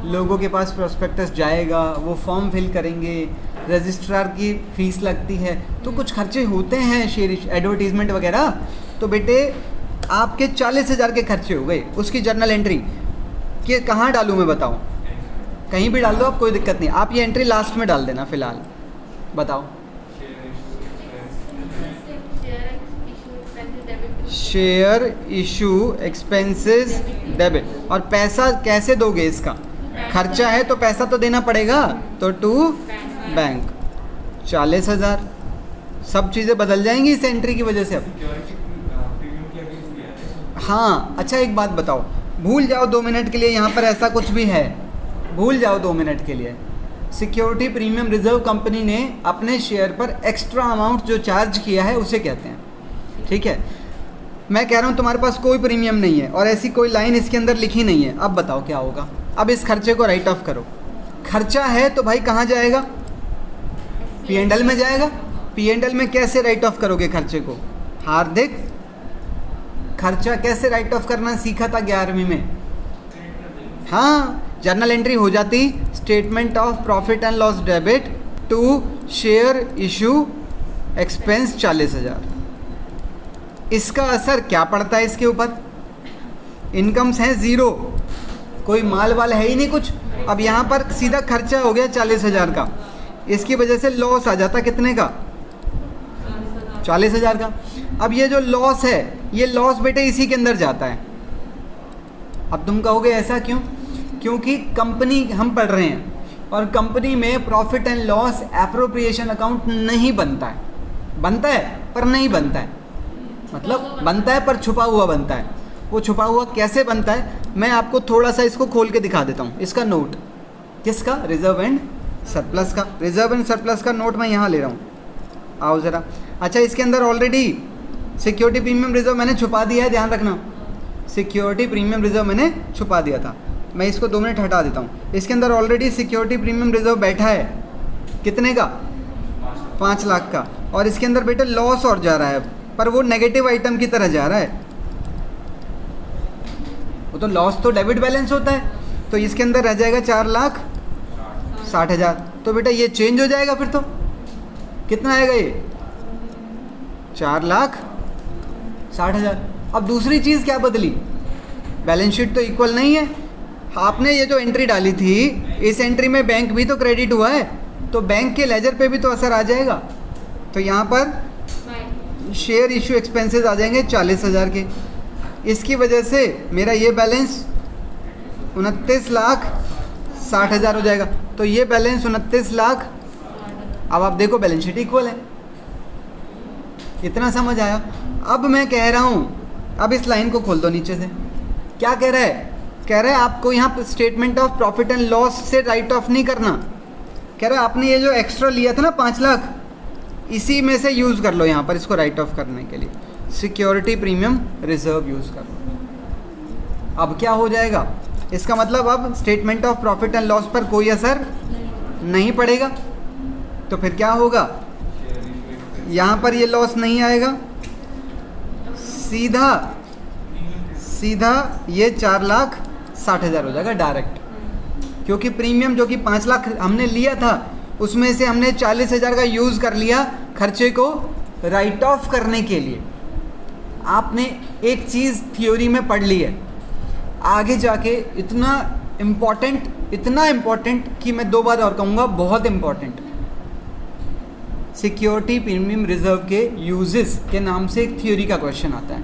लोगों के पास प्रॉस्पेक्टस जाएगा, वो फॉर्म फिल करेंगे, रजिस्ट्रार की फ़ीस लगती है, तो कुछ खर्चे होते हैं शेयर एडवर्टीज़मेंट वगैरह। तो बेटे आपके 40,000 के खर्चे हो गए, उसकी जर्नल एंट्री कि कहाँ डालूँ मैं बताओ? कहीं भी डाल दो आप, कोई दिक्कत नहीं। आप ये एंट्री लास्ट में डाल देना फ़िलहाल। बताओ, शेयर इशू एक्सपेंसेस डेबिट। और पैसा कैसे दोगे? इसका खर्चा है तो पैसा तो देना पड़ेगा, तो टू बैंक 40,000। सब चीज़ें बदल जाएंगी इस एंट्री की वजह से अब। हाँ, अच्छा एक बात बताओ, भूल जाओ 2 मिनट के लिए यहाँ पर ऐसा कुछ भी है, भूल जाओ 2 मिनट के लिए। सिक्योरिटी प्रीमियम रिजर्व कंपनी ने अपने शेयर पर एक्स्ट्रा अमाउंट जो चार्ज किया है उसे कहते हैं, ठीक है। मैं कह रहा हूँ तुम्हारे पास कोई प्रीमियम नहीं है और ऐसी कोई लाइन इसके अंदर लिखी नहीं है। अब बताओ क्या होगा? अब इस खर्चे को राइट ऑफ करो। खर्चा है तो भाई कहाँ जाएगा? P&L में जाएगा। P&L में कैसे राइट ऑफ करोगे खर्चे को? हार्दिक, खर्चा कैसे राइट ऑफ करना सीखा था 11वीं में? हाँ, जर्नल एंट्री हो जाती, statement of profit and loss debit to share issue expense 40,000। इसका असर क्या पड़ता है इसके ऊपर? इनकम्स हैं 0, कोई माल वाल है ही नहीं कुछ। अब यहाँ पर सीधा खर्चा हो गया 40,000 का, इसकी वजह से लॉस आ जाता कितने का? 40,000 का। अब ये जो लॉस है, ये लॉस बेटे इसी के अंदर जाता है। अब तुम कहोगे ऐसा क्यों? क्योंकि कंपनी हम पढ़ रहे हैं और कंपनी में profit and loss appropriation account नहीं बनता है। बनता है पर नहीं बनता है, मतलब बनता है पर छुपा हुआ बनता है। वो छुपा हुआ कैसे बनता है मैं आपको थोड़ा सा इसको खोल के दिखा देता हूँ। इसका नोट, किसका? रिजर्व एंड सरप्लस का। रिजर्व एंड सरप्लस का नोट मैं यहाँ ले रहा हूँ, आओ ज़रा। अच्छा, इसके अंदर ऑलरेडी सिक्योरिटी प्रीमियम रिजर्व मैंने छुपा दिया है, ध्यान रखना। सिक्योरिटी प्रीमियम रिजर्व मैंने छुपा दिया था, मैं इसको 2 मिनट हटा देता हूँ। इसके अंदर ऑलरेडी सिक्योरिटी प्रीमियम रिजर्व बैठा है, कितने का? 5 लाख का। और इसके अंदर बेटे लॉस और जा रहा है, पर वो नेगेटिव आइटम की तरह जा रहा है। वो तो लॉस तो डेबिट बैलेंस होता है, तो इसके अंदर रह जाएगा 4,60,000। तो बेटा ये चेंज हो जाएगा, फिर तो कितना आएगा ये? 4,60,000। अब दूसरी चीज़ क्या बदली? बैलेंस शीट तो इक्वल नहीं है। आपने ये जो एंट्री डाली थी, इस एंट्री में बैंक भी तो क्रेडिट हुआ है, तो बैंक के लेजर पे भी तो असर आ जाएगा। तो यहाँ पर शेयर इशू एक्सपेंसेस आ जाएंगे 40,000 के। इसकी वजह से मेरा ये बैलेंस 60,000 हो जाएगा। तो ये बैलेंस 29 लाख। अब आप देखो बैलेंस शीट इक्वल है। इतना समझ आया? अब मैं कह रहा हूँ, अब इस लाइन को खोल दो नीचे से। क्या कह रहा है? कह रहा है आपको यहाँ statement of profit and loss से राइट ऑफ नहीं करना। कह रहा है आपने ये जो एक्स्ट्रा लिया था ना 5 लाख, इसी में से यूज़ कर लो यहाँ पर इसको राइट ऑफ करने के लिए। सिक्योरिटी प्रीमियम रिजर्व यूज़ कर लो। अब क्या हो जाएगा? इसका मतलब अब statement of profit and loss पर कोई असर नहीं पड़ेगा। तो फिर क्या होगा? यहाँ पर ये लॉस नहीं आएगा, सीधा सीधा ये 4,60,000 हो जाएगा डायरेक्ट। क्योंकि प्रीमियम जो कि 5 लाख हमने लिया था उसमें से हमने 40,000 का यूज़ कर लिया खर्चे को राइट ऑफ करने के लिए। आपने एक चीज़ थ्योरी में पढ़ ली है, आगे जाके इतना इम्पॉर्टेंट कि मैं 2 बार और कहूँगा, बहुत इम्पॉर्टेंट। सिक्योरिटी प्रीमियम रिजर्व के यूजेस के नाम से एक थ्योरी का क्वेश्चन आता है।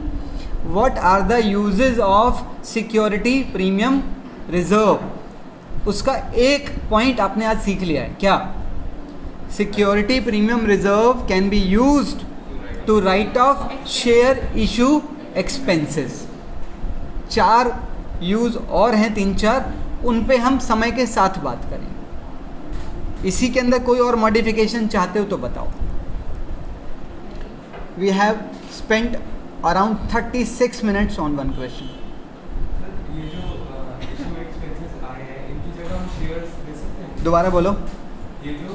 What are the uses of security premium reserve? उसका एक पॉइंट आपने आज सीख लिया है। क्या? Security premium reserve can be used to write off share issue expenses. 4 use और हैं, 3-4, उन पे हम समय के साथ बात करेंगे। इसी के अंदर कोई और मॉडिफिकेशन चाहते हो तो बताओ। We have spent around 36 minutes on one question. ये जो इशू एक्सपेंसेस आए हैं इनकी जगह हम शेयर्स दे सकते हैं? दोबारा बोलो। ये जो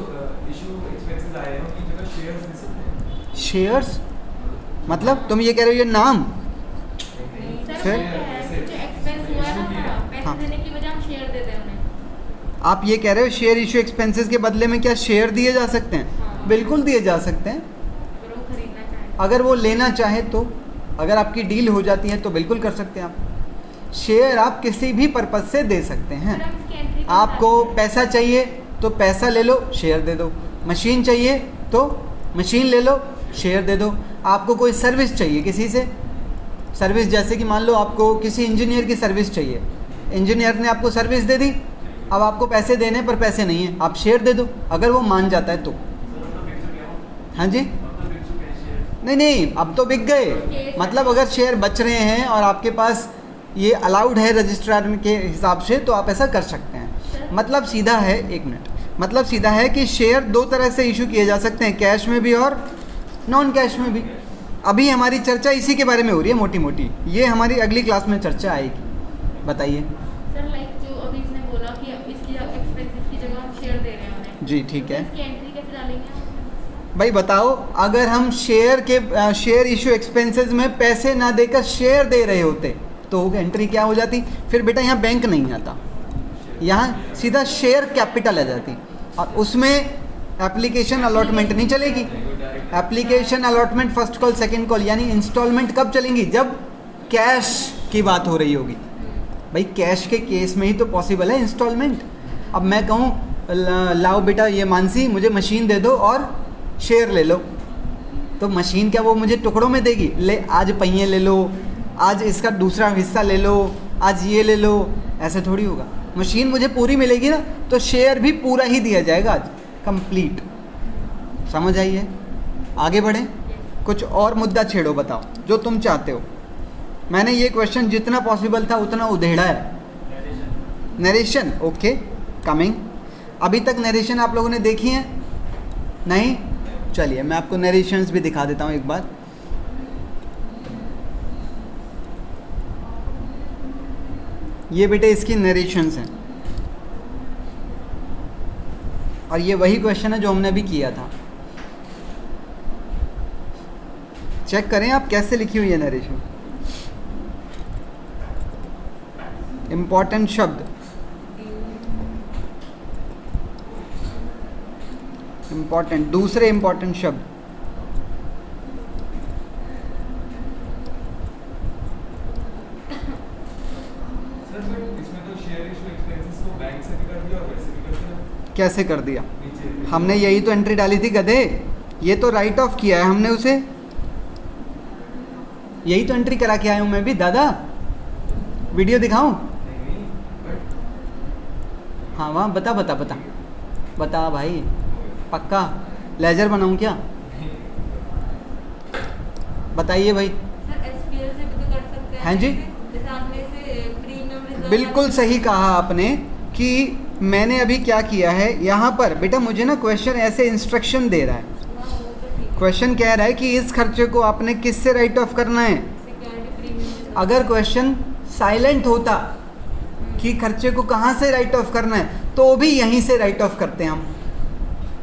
इशू एक्सपेंसेस आए हैं उनकी जगह शेयर्स दे सकते हैं? शेयर्स मतलब तुम ये कह रहे हो ये नाम? सर फिर? जो एक्सपेंस हुआ है ना, पैसे हाँ। देने की वजह हम शेयर दे दें उन्हें। आप ये कह रहे हो शेयर इशू एक्सपेंसेस के बदले में क्या शेयर दिए जा सकते हैं? हाँ। बिल्कुल दिए जा सकते हैं, अगर वो खरीदना चाहे। अगर वो लेना चाहे तो। अगर आपकी डील हो जाती है तो बिल्कुल कर सकते हैं आप। शेयर आप किसी भी पर्पज़ से दे सकते हैं। फिर हम इसकी एंट्री कैसे आपको डालेंगे? पैसा चाहिए तो पैसा ले लो, शेयर दे दो। मशीन चाहिए तो मशीन ले लो, शेयर दे दो। आपको कोई सर्विस चाहिए किसी से, सर्विस जैसे कि मान लो आपको किसी इंजीनियर की सर्विस चाहिए, इंजीनियर ने आपको सर्विस दे दी, अब आपको पैसे देने पर पैसे नहीं है, आप शेयर दे दो अगर वो मान जाता है तो। हाँ जी? नहीं, अब तो बिक गए। मतलब अगर शेयर बच रहे हैं और आपके पास ये अलाउड है रजिस्ट्रार के हिसाब से तो आप ऐसा कर सकते हैं। मतलब सीधा है, 1 मिनट, मतलब सीधा है कि शेयर 2 तरह से इशू किए जा सकते हैं, कैश में भी और नॉन कैश में भी। अभी हमारी चर्चा इसी के बारे में हो रही है मोटी मोटी, ये हमारी अगली क्लास में चर्चा आएगी। बताइए। सर लाइक जो अभी इसने बोला कि इसकी एक्सपेंसेस की जगह हम शेयर दे रहे हैं उन्हें, जी ठीक है इसकी एंट्री कैसे डालेंगे? भाई बताओ, अगर हम शेयर इशू एक्सपेंसेस में पैसे ना देकर शेयर दे रहे होते तो एंट्री क्या हो जाती? फिर बेटा यहाँ बैंक नहीं आता, यहाँ सीधा शेयर कैपिटल आ जाती और उसमें एप्लीकेशन अलॉटमेंट नहीं चलेगी। Application allotment first call second call यानी इंस्टॉलमेंट कब चलेंगी? जब कैश की बात हो रही होगी। भाई कैश के केस में ही तो पॉसिबल है इंस्टॉलमेंट। अब मैं कहूँ लाओ बेटा ये मानसी मुझे मशीन दे दो और शेयर ले लो, तो मशीन क्या वो मुझे टुकड़ों में देगी? ले आज पहिए ले लो, आज इसका दूसरा हिस्सा ले लो, आज ये ले लो, ऐसे थोड़ी होगा। मशीन मुझे पूरी मिलेगी ना, तो शेयर भी पूरा ही दिया जाएगा आज, कंप्लीट। समझ आई है? आगे बढ़ें, कुछ और मुद्दा छेड़ो, बताओ जो तुम चाहते हो। मैंने ये क्वेश्चन जितना पॉसिबल था उतना उधेड़ा है। Narration, okay, coming. अभी तक नरेशन आप लोगों ने देखी है? नहीं? चलिए मैं आपको नरेशंस भी दिखा देता हूँ एक बार। ये बेटे इसकी नरेशंस हैं और ये वही क्वेश्चन है जो हमने अभी किया था। चेक करें आप कैसे लिखी हुई है नरेशन। इंपॉर्टेंट शब्द, इंपॉर्टेंट, दूसरे इंपॉर्टेंट शब्द। सर बट इसमें तो शेयर इशू एक्सपेंसेस को बैंक से भी कर दिया और वैसे भी कर दिया। कैसे कर दिया? नीचे हमने यही तो एंट्री डाली थी गधे, ये तो राइट ऑफ किया है हमने उसे, यही तो एंट्री करा के आया हूं मैं भी। दादा वीडियो दिखाऊं? नहीं बट हाँ वहाँ बता बता बता बता भाई, पक्का लेजर बनाऊँ क्या? बताइए भाई। सर एसपीएल से भी तो कर सकते हैं। हाँ जी। जैसे आपने से प्रीमियम रिजर्व बिल्कुल सही कहा आपने कि मैंने अभी क्या किया है यहाँ पर बेटा, मुझे ना क्वेश्चन ऐसे इंस्ट्रक्शन दे रहा है। हाँ, वो तो ठीक है। क्वेश्चन कह रहा है कि इस खर्चे को आपने किससे राइट ऑफ करना है। सिक्योरिटी प्रीमियम अगर क्वेश्चन साइलेंट होता कि खर्चे को कहाँ से राइट ऑफ करना है, तो भी यहीं से राइट ऑफ करते हैं हम।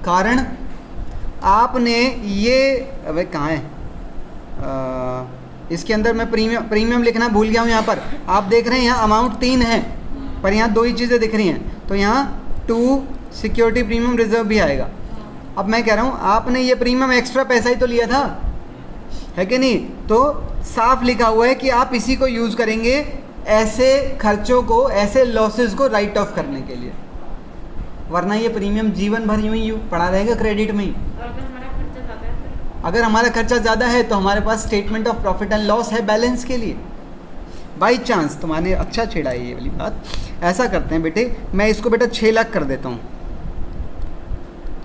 कारण आपने ये, अबे कहाँ है, इसके अंदर मैं प्रीमियम लिखना भूल गया हूँ। यहाँ पर आप देख रहे हैं यहाँ अमाउंट 3 है, पर यहाँ 2 ही चीज़ें दिख रही हैं, तो यहाँ 2 सिक्योरिटी प्रीमियम रिजर्व भी आएगा। अब मैं कह रहा हूँ आपने ये प्रीमियम एक्स्ट्रा पैसा ही तो लिया था, है कि नहीं? तो साफ लिखा हुआ है कि आप इसी को यूज़ करेंगे ऐसे खर्चों को, ऐसे लॉसेस को राइट ऑफ करने के लिए, वरना ये प्रीमियम जीवन भर यूं ही पड़ा रहेगा क्रेडिट में ही। और अगर हमारा खर्चा ज़्यादा है फिर? अगर हमारा खर्चा ज़्यादा है तो हमारे पास statement of profit and loss है बैलेंस के लिए। बाई चांस तुम्हारे अच्छा छेड़ा है ये वाली बात। ऐसा करते हैं बेटे, मैं इसको बेटा 6 लाख कर देता हूँ।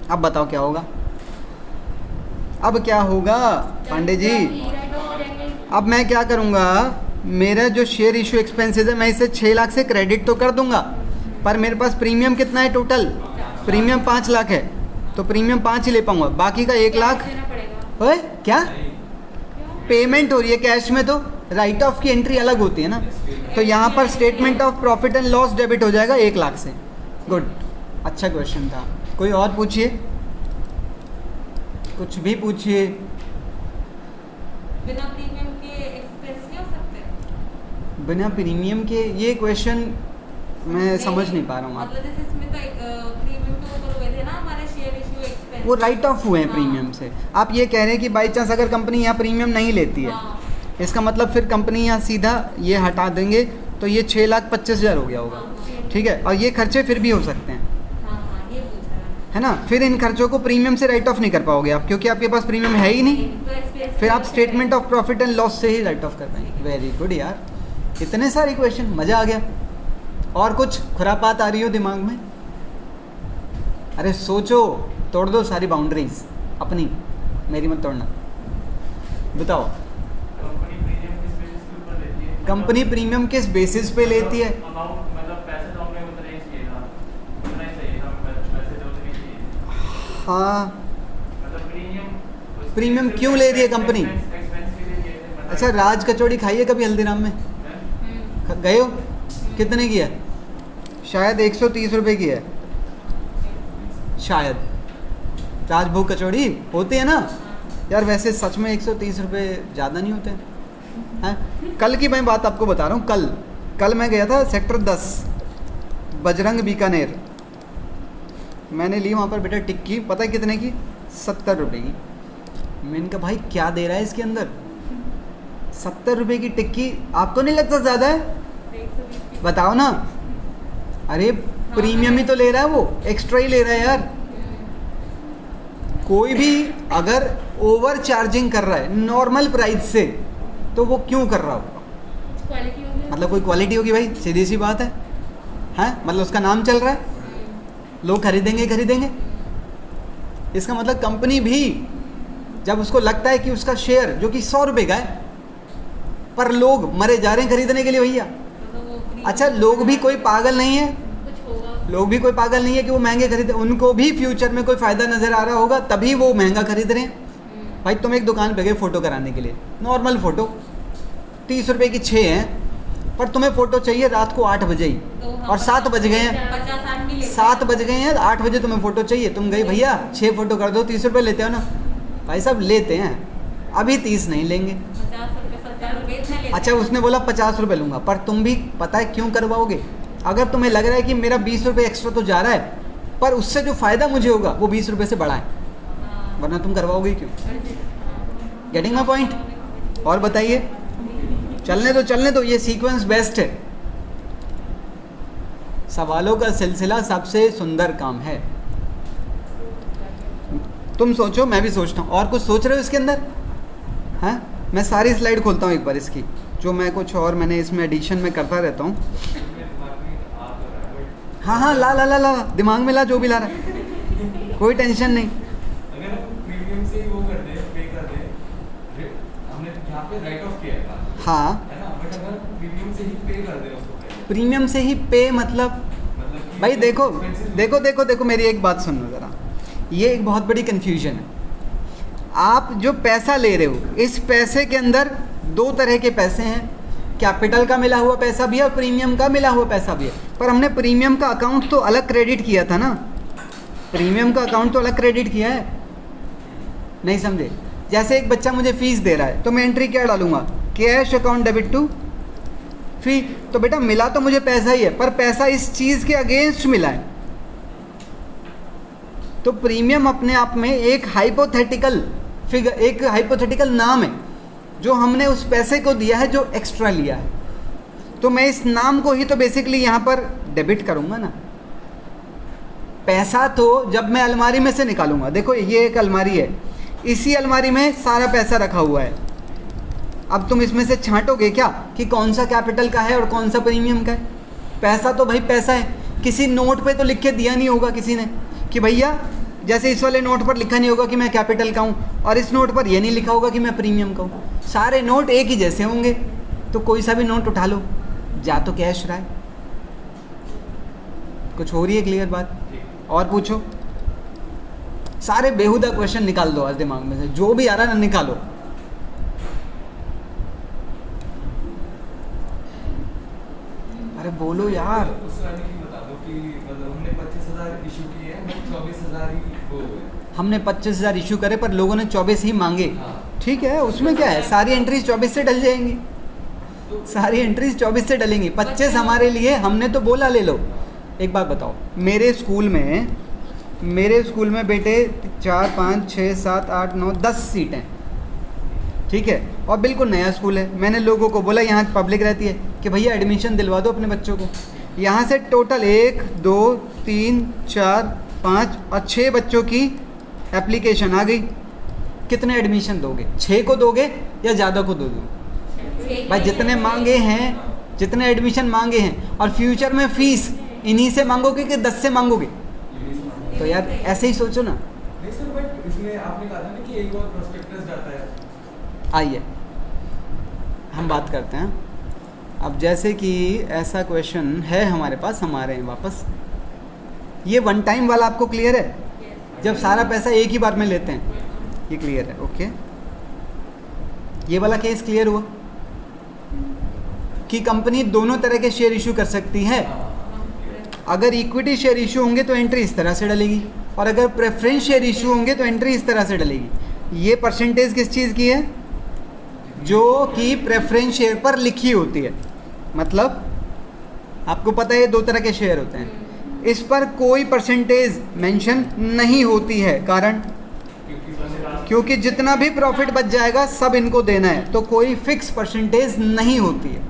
अब बताओ क्या होगा, अब क्या होगा पांडे जी? राइट ऑफ हो जाएंगे। अब मैं क्या करूँगा, मेरा जो शेयर इशू एक्सपेंसेस है मैं इसे 6 लाख से क्रेडिट तो कर दूंगा, पर मेरे पास प्रीमियम कितना है टोटल? प्रीमियम 5 लाख है, तो प्रीमियम 5 ही ले पाऊंगा, बाकी का 1 लाख देना पड़ेगा। ओए क्या क्यों? पेमेंट हो रही है कैश में, तो राइट ऑफ की एंट्री अलग होती है ना। तो यहाँ पर statement of profit and loss debit हो जाएगा 1 लाख से। गुड, अच्छा क्वेश्चन था। कोई और पूछिए, कुछ भी पूछिए। बिना प्रीमियम के एक्सपेंस नहीं हो सकते? बिना प्रीमियम के ये क्वेश्चन मैं समझ नहीं पा रहा हूँ। आप मतलब जैसे इसमें तो प्रीमियम तो वो तो हुए थे ना हमारे शेयर इशू एक्सपेंस, वो राइट ऑफ हुए हैं हाँ। प्रीमियम से। आप ये कह रहे हैं कि बाई चांस अगर कंपनी यहाँ प्रीमियम नहीं लेती है, हाँ। इसका मतलब फिर कंपनी यहाँ सीधा ये हटा देंगे, तो ये 6,25,000 हो गया होगा। हाँ। ठीक है, और ये खर्चे फिर भी हो सकते हैं, हाँ हाँ ये पूछ रहा है ना। फिर इन खर्चों को प्रीमियम से राइट ऑफ नहीं कर पाओगे आप, क्योंकि आपके पास प्रीमियम है ही नहीं। तो एक्सपेंस फिर आप statement of profit and loss से ही राइट ऑफ कर पाएंगे। वेरी गुड यार, इतने सारे क्वेश्चन, मज़ा आ गया। और कुछ खुरापात आ रही हो दिमाग में? अरे सोचो, तोड़ दो सारी बाउंड्रीज अपनी, मेरी मत तोड़ना। बताओ, कंपनी प्रीमियम किस बेसिस के ऊपर लेती है? कंपनी प्रीमियम किस बेसिस पे लेती है? अमाउंट मतलब पैसे तो हमें उतना ही चाहिए था, उतना ही चाहिए था, पैसे तो उतने ही चाहिए। हाँ, मतलब प्रीमियम प्रीमियम क्यों ले रही है कंपनी? एक्सपेंस के लिए लिए थे। अच्छा, राज कचौड़ी खाई है कभी हल्दीराम में? गए हो? कितने की है? शायद 130 रुपये की है, शायद। राजभोग कचौड़ी होती है ना यार। वैसे सच में 130 रुपये ज़्यादा नहीं होते हैं। कल की मैं बात आपको बता रहा हूँ। कल मैं गया था सेक्टर 10 बजरंग बीकानेर। मैंने ली वहाँ पर बेटा टिक्की, पता है कितने की? 70 रुपये की। मैंने कहा भाई क्या दे रहा है इसके अंदर, 70 रुपये की टिक्की। आपको नहीं लगता ज़्यादा है? बताओ ना। अरे प्रीमियम ही तो ले रहा है वो, एक्स्ट्रा ही ले रहा है यार। कोई भी अगर ओवर चार्जिंग कर रहा है नॉर्मल प्राइस से, तो वो क्यों कर रहा होगा? क्वालिटी होगी, मतलब कोई क्वालिटी होगी भाई, सीधी सी बात है। हैं, मतलब उसका नाम चल रहा है, लोग खरीदेंगे। इसका मतलब कंपनी भी जब उसको लगता है कि उसका शेयर जो कि 100 रुपये का है, पर लोग मरे जा रहे हैं खरीदने के लिए भैया। तो वो premium अच्छा, लोग भी कोई पागल नहीं है, कुछ होगा। लोग भी कोई पागल नहीं है कि वो महंगे खरीदे। उनको भी फ्यूचर में कोई फ़ायदा नज़र आ रहा होगा, तभी वो महंगा खरीद रहे हैं। भाई तुम एक दुकान पे गए फ़ोटो कराने के लिए, नॉर्मल फ़ोटो 30 रुपये की 6 हैं, पर तुम्हें फ़ोटो चाहिए रात को 8 बजे ही, तो हम और 7 बज गए हैं, 50 भी लेते 7 बज गए हैं, 8 बजे तुम्हें फ़ोटो चाहिए। तुम गई भैया 6 फ़ोटो कर दो, 30 रुपये लेते हो ना? भाई साहब लेते हैं, अभी 30 नहीं लेंगे। 50 रुपये 70 रुपये इतना लेते अच्छा, उसने बोला 50 रुपये लूँगा, पर तुम भी पता है क्यों करवाओगे? अगर तुम्हें लग रहा है कि मेरा 20 रुपये एक्स्ट्रा तो जा रहा है, पर उससे जो फ़ायदा मुझे होगा वो 20 रुपये से बड़ा है, हाँ। वरना तुम करवाओगे क्यों? Getting my point? और बताइए, चलने दो, ये सीक्वेंस बेस्ट है। सवालों का सिलसिला सबसे सुंदर काम है। तुम सोचो, मैं भी सोचता हूँ। और कुछ सोच रहे हो इसके अंदर? हैं, मैं सारी स्लाइड खोलता हूँ एक बार इसकी, जो मैं कुछ और मैंने इसमें एडिशन में करता रहता हूँ। हाँ हाँ ला ला ला ला, दिमाग में ला जो भी ला रहा है, कोई टेंशन नहीं। अगर हम प्रीमियम से ही वो कर दे, पे कर दे, हमने यहाँ पे राइट ऑफ किया था, हाँ, है ना, बट अगर प्रीमियम से ही पे कर दे उसको पहले, प्रीमियम से ही पे मतलब कि भाई देखो expenses- देखो देखो देखो मेरी एक बात सुन लो ज़रा, ये एक बहुत बड़ी कन्फ्यूजन है। आप जो पैसा ले रहे हो, इस पैसे के अंदर दो तरह के पैसे हैं, कैपिटल का मिला हुआ पैसा भी है और प्रीमियम का मिला हुआ पैसा भी है। पर हमने प्रीमियम का अकाउंट तो अलग क्रेडिट किया था ना, प्रीमियम का अकाउंट तो अलग क्रेडिट किया है, नहीं समझे? जैसे एक बच्चा मुझे फीस दे रहा है तो मैं एंट्री क्या डालूंगा, कैश अकाउंट डेबिट टू फी। तो बेटा मिला तो मुझे पैसा ही है, पर पैसा इस चीज़ के अगेंस्ट मिला है। तो प्रीमियम अपने आप में एक हाइपोथेटिकल फिगर, एक हाइपोथेटिकल नाम है जो हमने उस पैसे को दिया है जो एक्स्ट्रा लिया है। तो मैं इस नाम को ही तो बेसिकली यहाँ पर डेबिट करूँगा ना। पैसा तो जब मैं अलमारी में से निकालूंगा, देखो ये एक अलमारी है, इसी अलमारी में सारा पैसा रखा हुआ है। अब तुम इसमें से छांटोगे क्या कि कौन सा कैपिटल का है और कौन सा प्रीमियम का है? पैसा तो भाई पैसा है। किसी नोट पे तो लिख के दिया नहीं होगा किसी ने कि भैया, जैसे इस वाले नोट पर लिखा नहीं होगा कि मैं कैपिटल का हूँ और इस नोट पर यह नहीं लिखा होगा कि मैं प्रीमियम का हूँ। सारे नोट एक ही जैसे होंगे, तो कोई सा भी नोट उठा लो, जा तो कैश रहा है। कुछ हो रही है क्लियर बात? और पूछो, सारे बेहुदा क्वेश्चन निकाल दो आज दिमाग में से, जो भी आ रहा है ना निकालो। अरे बोलो यार। उस वाले की बता दो कि मतलब हमने 25,000 इशू किए हैं, 24,000 ही वो हुए। हमने 25,000 इशू करे पर लोगों ने 24 ही मांगे। हाँ। ठीक है, उसमें क्या है, सारी एंट्रीज 24 से डल जाएंगी, सारी एंट्रीज 24 से डलेंगी। 25 हमारे लिए, हमने तो बोला ले लो। एक बात बताओ, मेरे स्कूल में बेटे 4 5 6 7 8 9 10 सीटें, ठीक है, और बिल्कुल नया स्कूल है। मैंने लोगों को बोला यहाँ पब्लिक रहती है कि भैया एडमिशन दिलवा दो अपने बच्चों को। यहाँ से टोटल 1 2 3 4 5 और 6 बच्चों की एप्लीकेशन आ गई। कितने एडमिशन दोगे? 6 को दोगे या ज़्यादा को दोगे? भाई जितने मांगे हैं, जितने एडमिशन मांगे हैं, और फ्यूचर में फ़ीस इन्हीं से मांगोगे कि 10 से मांगोगे? तो यार ऐसे ही सोचो ना। नहीं सर, बट इसमें आपने कहा था ना कि एक और प्रोस्पेक्टस जाता है। आइए हम बात करते हैं। अब जैसे कि ऐसा क्वेश्चन है हमारे पास, हमारे हैं वापस। ये वन टाइम वाला आपको क्लियर है? जब सारा पैसा एक ही बार में लेते हैं, ये क्लियर है? ओके, ये वाला केस क्लियर हुआ कि कंपनी दोनों तरह के शेयर इशू कर सकती है। अगर इक्विटी शेयर इशू होंगे तो एंट्री इस तरह से डलेगी, और अगर प्रेफरेंस शेयर इशू होंगे तो एंट्री इस तरह से डलेगी। ये परसेंटेज किस चीज़ की है? जो कि प्रेफरेंस शेयर पर लिखी होती है। मतलब आपको पता है ये दो तरह के शेयर होते हैं, इस पर कोई परसेंटेज मेंशन नहीं होती है। कारण क्योंकि जितना भी प्रॉफिट बच जाएगा सब इनको देना है, तो कोई फिक्स परसेंटेज नहीं होती है।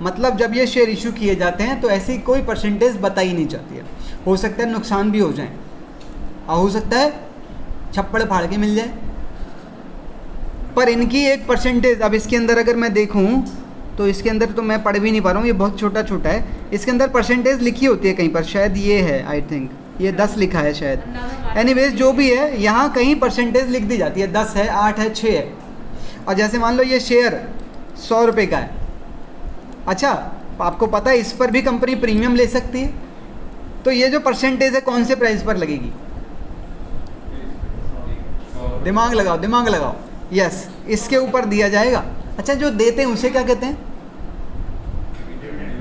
मतलब जब ये शेयर इशू किए जाते हैं तो ऐसी कोई परसेंटेज बताई नहीं जाती है। हो सकता है नुकसान भी हो जाए, और हो सकता है छप्पड़ फाड़ के मिल जाए, पर इनकी एक परसेंटेज। अब इसके अंदर अगर मैं देखूं तो इसके अंदर तो मैं पढ़ भी नहीं पा रहा हूँ, ये बहुत छोटा छोटा है। इसके अंदर परसेंटेज लिखी होती है कहीं पर, शायद ये है, आई थिंक ये 10 लिखा है शायद। एनीवेज जो भी है, यहाँ कहीं परसेंटेज लिख दी जाती है, 10 है, 8 है, 6 है। और जैसे मान लो ये शेयर 100 रुपये का है, अच्छा आपको पता है इस पर भी कंपनी प्रीमियम ले सकती है, तो ये जो परसेंटेज है कौन से प्राइस पर लगेगी? दिमाग लगाओ, दिमाग लगाओ। यस, इसके ऊपर दिया जाएगा। अच्छा, जो देते हैं उसे क्या कहते हैं?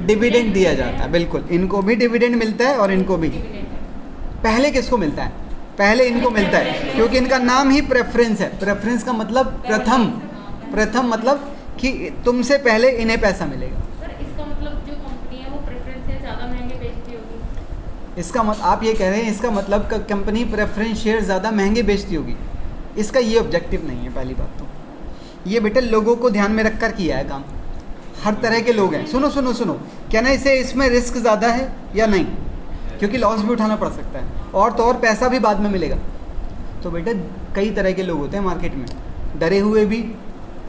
डिविडेंड दिया जाता है। बिल्कुल, इनको भी डिविडेंड मिलता है और इनको भी। पहले किसको मिलता है? पहले इनको मिलता है, क्योंकि इनका नाम ही प्रेफरेंस है। प्रेफरेंस का मतलब प्रथम, प्रथम मतलब कि तुमसे पहले इन्हें पैसा मिलेगा। सर इसका मतलब जो कंपनी है वो प्रेफरेंस से ज़्यादा महंगे बेचती होगी? इसका आप ये कह रहे हैं, इसका मतलब कंपनी प्रेफरेंस शेयर ज़्यादा महंगे बेचती होगी। इसका ये ऑब्जेक्टिव नहीं है। पहली बात तो ये बेटे लोगों को ध्यान में रखकर किया है काम। हर तरह के लोग हैं। सुनो सुनो सुनो, क्या ना इसे इसमें रिस्क ज़्यादा है या नहीं? क्योंकि लॉस भी उठाना पड़ सकता है, और तो और पैसा भी बाद में मिलेगा। तो बेटे कई तरह के लोग होते हैं मार्केट में, डरे हुए भी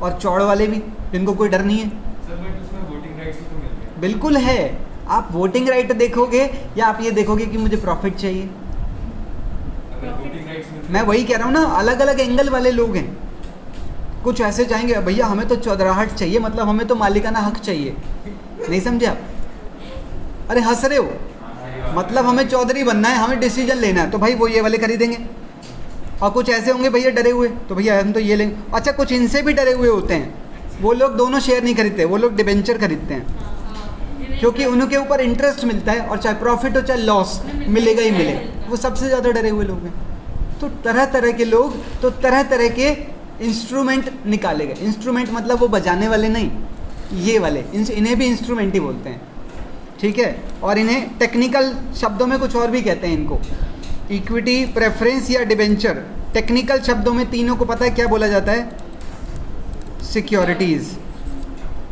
और चौड़ वाले भी, जिनको कोई डर नहीं है। सर बट उसमें वोटिंग राइट्स भी तो मिल गए। बिल्कुल है, आप वोटिंग राइट देखोगे या आप ये देखोगे कि मुझे प्रॉफिट चाहिए? अगर वोटिंग राइट्स में मैं वही कह रहा हूँ ना, अलग अलग एंगल वाले लोग हैं। कुछ ऐसे चाहेंगे भैया हमें तो चौधराहट चाहिए, मतलब हमें तो मालिकाना हक चाहिए। नहीं समझे आप? अरे हंस रहे हो, मतलब हमें चौधरी बनना है, हमें डिसीजन लेना है, तो भाई वो ये वाले खरीदेंगे। और कुछ ऐसे होंगे भैया डरे हुए, तो भैया हम तो ये लेंगे। अच्छा, कुछ इनसे भी डरे हुए होते हैं, वो लोग दोनों शेयर नहीं खरीदते, वो लोग डिबेंचर खरीदते हैं, क्योंकि उनके ऊपर इंटरेस्ट मिलता है और चाहे प्रॉफिट हो चाहे लॉस मिलेगा ही मिलेगा। वो सबसे ज़्यादा डरे हुए लोग हैं। तो तरह तरह के लोग, तो तरह तरह के इंस्ट्रूमेंट निकाले गए। इंस्ट्रूमेंट मतलब वो बजाने वाले नहीं, ये वाले, इन्हें भी इंस्ट्रूमेंट ही बोलते हैं, ठीक है। और इन्हें टेक्निकल शब्दों में कुछ और भी कहते हैं इनको, इक्विटी, प्रेफरेंस या डिबेंचर। टेक्निकल शब्दों में तीनों को पता है क्या बोला जाता है? सिक्योरिटीज़।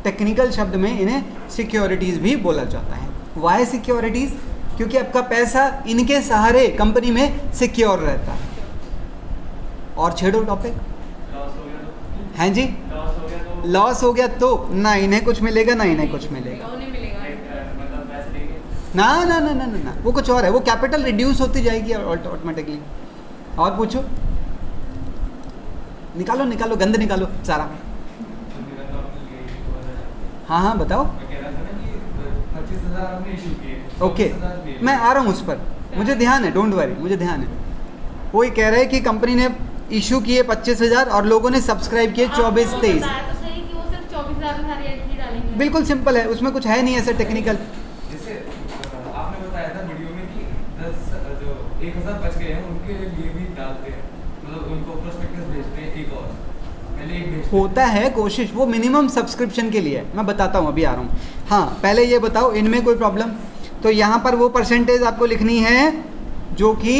टेक्निकल शब्द में इन्हें सिक्योरिटीज़ भी बोला जाता है। Why securities? क्योंकि आपका पैसा इनके सहारे कंपनी में सिक्योर रहता है। और छेड़ो टॉपिक। लॉस हो गया तो हैं जी? लॉस हो गया तो लॉस हो गया तो ना इन्हें कुछ मिलेगा ना इन्हें कुछ मिलेगा। उन्हें मिलेगा। मतलब पैसे देंगे। ना ना ना ना ना ना, वो कुछ और है, वो कैपिटल रिड्यूस होती जाएगी ऑटोमेटिकली। और पूछो, निकालो निकालो, गंद निकालो सारा। तो मेरा तो आपने लिए 2000। हाँ हाँ बताओ। मैं कह रहा था ना कि 25,000 हमने इशू किए, ओके 24,000 लिए। मैं आ रहा हूँ उस पर, मुझे ध्यान है, डोंट वरी, मुझे ध्यान है। वही कह रहे हैं कि कंपनी ने इशू किए 25,000 और लोगों ने सब्सक्राइब किए 24-23। बताया तो सही कि वो सिर्फ 24,000 में सारी एंट्री डालेंगे। बिल्कुल सिंपल है, उसमें कुछ है नहीं ऐसे टेक्निकल। जैसे आपने बताया था वीडियो में कि 10 जो 1,000 बच गए हैं उनके लिए भी डालते हैं, मतलब उनको प्रोस्पेक्टस भेजते हैं एक और, पहले एक भेजते हैं। होता है कोशिश, वो मिनिमम सब्सक्रिप्शन के लिए है। मैं बताता हूँ, अभी आ रहा हूँ। हाँ पहले ये बताओ, इनमें कोई प्रॉब्लम? तो यहाँ पर वो परसेंटेज आपको लिखनी है जो कि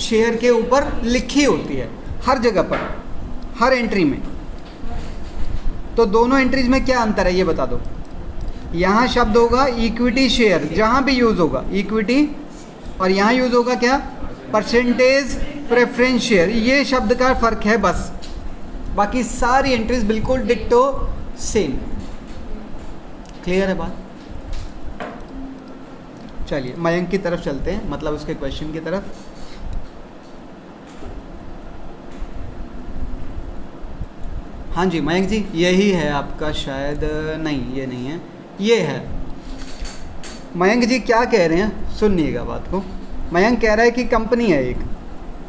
शेयर के ऊपर लिखी होती है, हर जगह पर, हर एंट्री में। तो दोनों एंट्रीज में क्या अंतर है ये बता दो। यहाँ शब्द होगा इक्विटी शेयर, जहाँ भी यूज़ होगा इक्विटी, और यहाँ यूज़ होगा क्या? Percentage preference share. ये शब्द का फ़र्क है बस, बाकी सारी एंट्रीज बिल्कुल डिट्टो सेम। क्लियर है बात? चलिए मयंक की तरफ चलते हैं, मतलब उसके क्वेश्चन की तरफ। हाँ जी मयंक जी, यही है आपका शायद, नहीं ये नहीं है, ये है। मयंक जी क्या कह रहे हैं, सुनिएगा बात को। मयंक कह रहा है कि कंपनी है एक,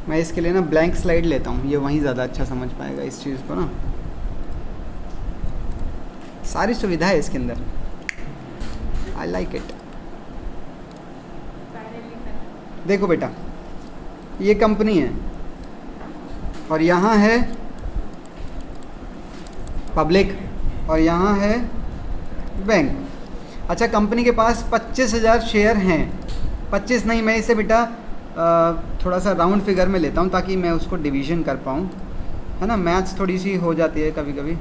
मैं इसके लिए ना ब्लैंक स्लाइड लेता हूँ, ये वहीं ज़्यादा अच्छा समझ पाएगा इस चीज़ को ना। सारी सुविधा है इसके अंदर, आई लाइक इट। देखो बेटा, ये कंपनी है और यहाँ है पब्लिक और यहाँ है बैंक। अच्छा, कंपनी के पास 25,000 शेयर हैं। 25 नहीं, मैं इसे बेटा थोड़ा सा राउंड फिगर में लेता हूँ ताकि मैं उसको डिवीज़न कर पाऊँ, है ना। मैथ्स थोड़ी सी हो जाती है कभी कभी।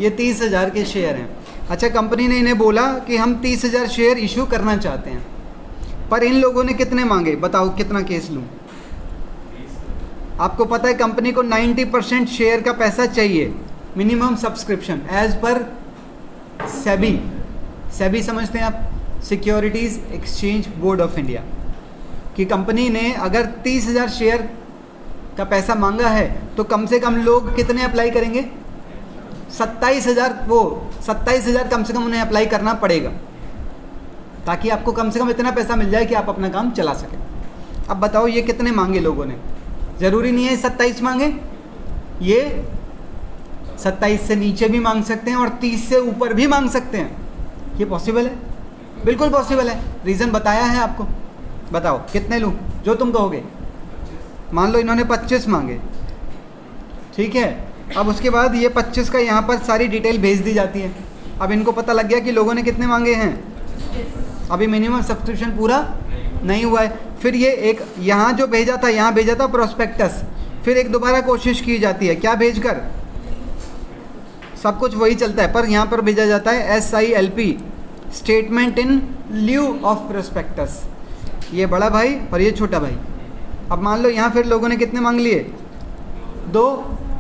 ये 30,000 के शेयर हैं। अच्छा, कंपनी ने इन्हें बोला कि हम 30,000 शेयर इशू करना चाहते हैं, पर इन लोगों ने कितने मांगे? बताओ कितना केस लूँ? आपको पता है कंपनी को 90% शेयर का पैसा चाहिए, minimum subscription as per SEBI. SEBI समझते हैं आप? Securities exchange board of India. कि कंपनी ने अगर 30,000 शेयर का पैसा मांगा है तो कम से कम लोग कितने अप्लाई करेंगे? 27,000। वो 27,000 कम से कम उन्हें अप्लाई करना पड़ेगा ताकि आपको कम से कम इतना पैसा मिल जाए कि आप अपना काम चला सकें। अब बताओ ये कितने मांगे लोगों ने? ज़रूरी नहीं है 27 मांगे, ये 27 से नीचे भी मांग सकते हैं और 30 से ऊपर भी मांग सकते हैं। ये पॉसिबल है, बिल्कुल पॉसिबल है। रीज़न बताया है आपको। बताओ कितने लूँ जो तुम कहोगे। मान लो इन्होंने 25 मांगे, ठीक है। अब उसके बाद ये 25 का यहाँ पर सारी डिटेल भेज दी जाती है। अब इनको पता लग गया कि लोगों ने कितने मांगे हैं। अभी मिनिमम सब्सक्रिप्शन पूरा नहीं हुआ है। फिर ये एक यहाँ जो भेजा था, यहाँ भेजा था प्रोस्पेक्टस, फिर एक दोबारा कोशिश की जाती है, क्या भेजकर? सब कुछ वही चलता है, पर यहाँ पर भेजा जाता है SILP, statement in lieu of prospectus. ये बड़ा भाई और ये छोटा भाई। अब मान लो यहाँ फिर लोगों ने कितने मांग लिए? 2,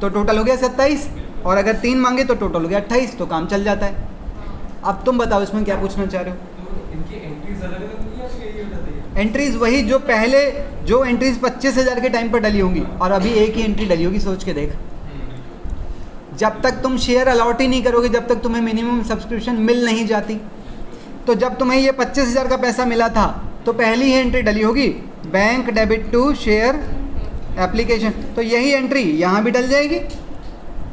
तो टोटल हो गया 27, और अगर 3 मांगे तो टोटल हो गया 28, तो काम चल जाता है। अब तुम बताओ इसमें क्या पूछना चाह रहे हो? तो इनकी एंट्रीज अलग अलग होंगी या फिर यही हो जाती है? एंट्रीज वही जो पहले, जो एंट्रीज 25,000 के टाइम पर डली होंगी और अभी एक ही एंट्री डली होगी, सोच के देख। जब तक तुम शेयर अलॉट ही नहीं करोगे, जब तक तुम्हें मिनिमम सब्सक्रिप्शन मिल नहीं जाती। तो जब तुम्हें ये 25,000 का पैसा मिला था तो पहली ही एंट्री डली होगी, bank debit to share application, तो यही एंट्री यहाँ भी डल जाएगी।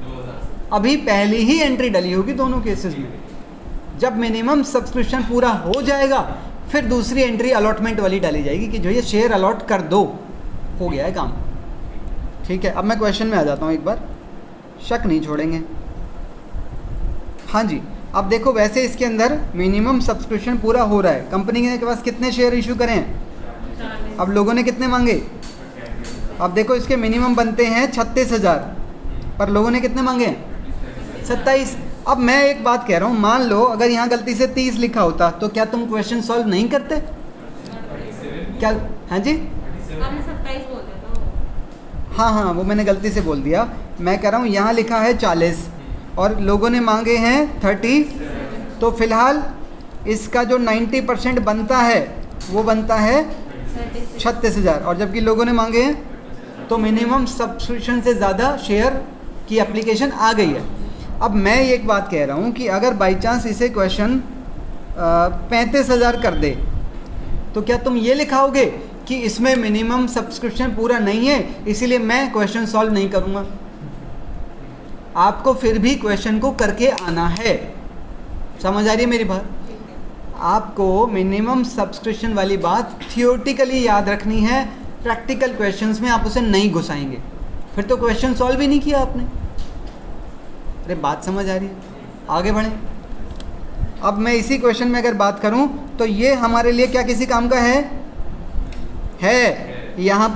2000 अभी पहली ही एंट्री डली होगी दोनों केसेस में। जब मिनिमम सब्सक्रिप्शन पूरा हो जाएगा फिर दूसरी एंट्री अलॉटमेंट वाली डाली जाएगी कि जो ये शेयर अलॉट कर दो, हो गया है काम। ठीक है, अब मैं क्वेश्चन में आ जाता हूँ, एक बार शक नहीं छोड़ेंगे। हाँ जी, अब देखो वैसे इसके अंदर मिनिमम सब्सक्रिप्शन पूरा हो रहा है, कंपनी के पास कितने शेयर इशू करें, अब लोगों ने कितने मांगे, अब देखो इसके मिनिमम बनते हैं 36,000 पर लोगों ने कितने मांगे हैं 27। अब मैं एक बात कह रहा हूँ, मान लो अगर यहाँ गलती से 30 लिखा होता तो क्या तुम क्वेश्चन सॉल्व नहीं करते क्या? हाँ जी, आपने 27 बोल दिया था। हाँ, वो मैंने गलती से बोल दिया। मैं कह रहा हूँ यहाँ लिखा है 40 और लोगों ने मांगे हैं 30, तो फिलहाल इसका जो 90% बनता है वो बनता है 36,000 और जबकि लोगों ने मांगे हैं, तो मिनिमम सब्सक्रिप्शन से ज़्यादा शेयर की एप्लीकेशन आ गई है। अब मैं एक बात कह रहा हूँ कि अगर बाई चांस इसे क्वेश्चन 35,000 कर दे तो क्या तुम ये लिखाओगे कि इसमें मिनिमम सब्सक्रिप्शन पूरा नहीं है इसीलिए मैं क्वेश्चन सॉल्व नहीं करूँगा? आपको फिर भी क्वेश्चन को करके आना है। समझ आ रही है मेरी बात? आपको मिनिमम सब्सक्रिप्शन वाली बात थियोरेटिकली याद रखनी है, प्रैक्टिकल क्वेश्चंस में आप उसे नहीं घुसाएंगे, फिर तो क्वेश्चन सॉल्व ही नहीं किया आपने। अरे बात समझ आ रही है? आगे बढ़ें। अब मैं इसी क्वेश्चन में अगर बात करूं तो ये हमारे लिए क्या किसी काम का है? यहाँ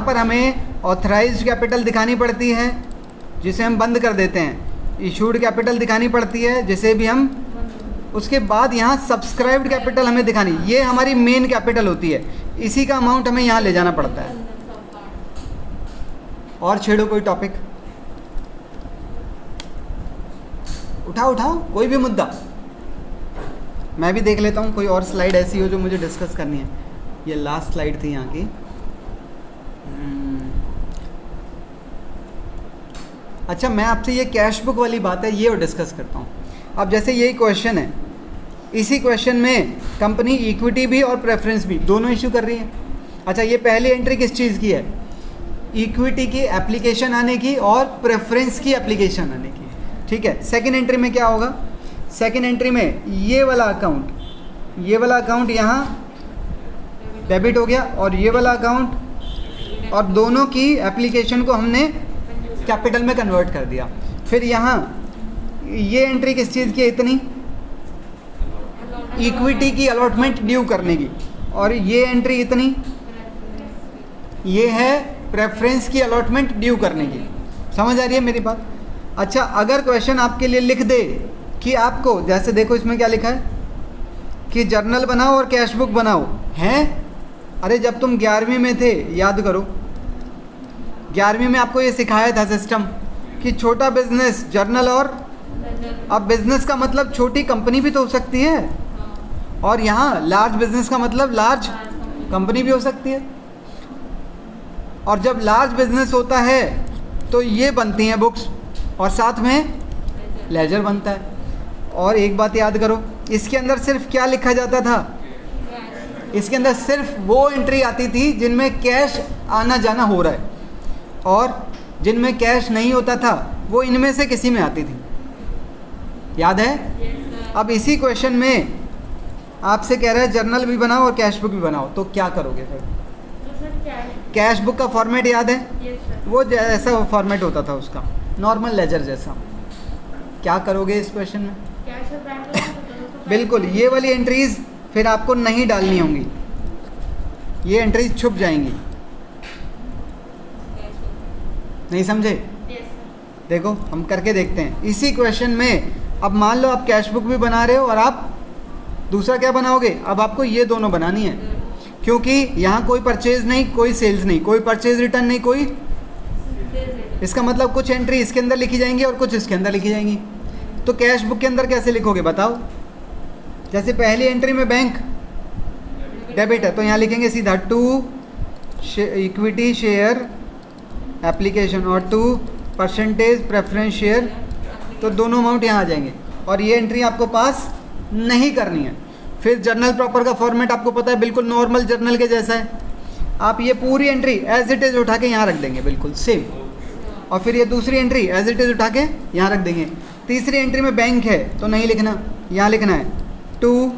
पर हमें ऑथराइज्ड कैपिटल दिखानी पड़ती है जिसे हम बंद कर देते हैं, इशूड कैपिटल दिखानी पड़ती है जिसे भी हम, उसके बाद यहाँ सब्सक्राइब्ड कैपिटल हमें दिखानी, ये हमारी मेन कैपिटल होती है, इसी का अमाउंट हमें यहाँ ले जाना पड़ता है। और छेड़ो कोई टॉपिक, उठाओ कोई भी मुद्दा। मैं भी देख लेता हूँ कोई और स्लाइड ऐसी हो जो मुझे डिस्कस करनी है। ये लास्ट स्लाइड थी यहाँ की। अच्छा, मैं आपसे ये कैश बुक वाली बात है ये और डिस्कस करता हूँ। अब जैसे यही क्वेश्चन है, इसी क्वेश्चन में कंपनी इक्विटी भी और प्रेफरेंस भी दोनों इशू कर रही है। अच्छा, ये पहली एंट्री किस चीज़ की है? इक्विटी की एप्लीकेशन आने की और प्रेफरेंस की एप्लीकेशन आने की। ठीक है, सेकंड एंट्री में क्या होगा? सेकंड एंट्री में ये वाला अकाउंट यहाँ डेबिट हो गया और ये वाला अकाउंट, और दोनों की एप्लीकेशन को हमने कैपिटल में कन्वर्ट कर दिया। फिर यहाँ ये एंट्री किस चीज़ की है? इतनी इक्विटी की अलॉटमेंट ड्यू करने की, और ये एंट्री इतनी, ये है प्रेफरेंस की अलॉटमेंट ड्यू करने की। समझ आ रही है मेरी बात? अच्छा, अगर क्वेश्चन आपके लिए लिख दे कि आपको, जैसे देखो इसमें क्या लिखा है कि जर्नल बनाओ और कैश बुक बनाओ, हैं? अरे जब तुम 11वीं में थे, याद करो, 11वीं में आपको ये सिखाया था सिस्टम कि छोटा बिजनेस जर्नल, और अब बिजनेस का मतलब छोटी कंपनी भी तो हो सकती है, और यहाँ लार्ज बिजनेस का मतलब लार्ज कंपनी भी हो सकती है। और जब लार्ज बिजनेस होता है तो ये बनती हैं बुक्स और साथ में लेजर बनता है। और एक बात याद करो, इसके अंदर सिर्फ क्या लिखा जाता था? इसके अंदर सिर्फ वो एंट्री आती थी जिनमें कैश आना जाना हो रहा है, और जिनमें कैश नहीं होता था वो इनमें से किसी में आती थी। याद है? अब इसी क्वेश्चन में आपसे कह रहा है जर्नल भी बनाओ और कैश बुक भी बनाओ, तो क्या करोगे फिर? कैश बुक का फॉर्मेट याद है? वो जैसा फॉर्मेट होता था उसका, नॉर्मल लेजर जैसा। क्या करोगे इस क्वेश्चन में? बिल्कुल, ये वाली एंट्रीज फिर आपको नहीं डालनी होंगी, ये एंट्रीज छुप जाएंगी। नहीं समझे? देखो हम करके देखते हैं इसी क्वेश्चन में। अब मान लो आप कैश बुक भी बना रहे हो और आप दूसरा क्या बनाओगे? अब आपको ये दोनों बनानी है, क्योंकि यहाँ कोई परचेज नहीं, कोई सेल्स नहीं, कोई परचेज रिटर्न नहीं, कोई, इसका मतलब कुछ एंट्री इसके अंदर लिखी जाएंगी और कुछ इसके अंदर लिखी जाएंगी। तो कैश बुक के अंदर कैसे लिखोगे बताओ? जैसे पहली एंट्री में बैंक डेबिट है तो यहाँ लिखेंगे सीधा टू इक्विटी शेयर एप्लीकेशन और 2% प्रेफरेंस शेयर, तो दोनों अमाउंट यहाँ आ जाएंगे और ये एंट्री आपको पास नहीं करनी है। फिर जर्नल प्रॉपर का फॉर्मेट आपको पता है, बिल्कुल नॉर्मल जर्नल के जैसा है। आप ये पूरी एंट्री एज इट इज़ उठा के यहाँ रख देंगे बिल्कुल सेम, और फिर ये दूसरी एंट्री एज इट इज़ उठा के यहाँ रख देंगे। तीसरी एंट्री में बैंक है तो नहीं लिखना, यहाँ लिखना है 2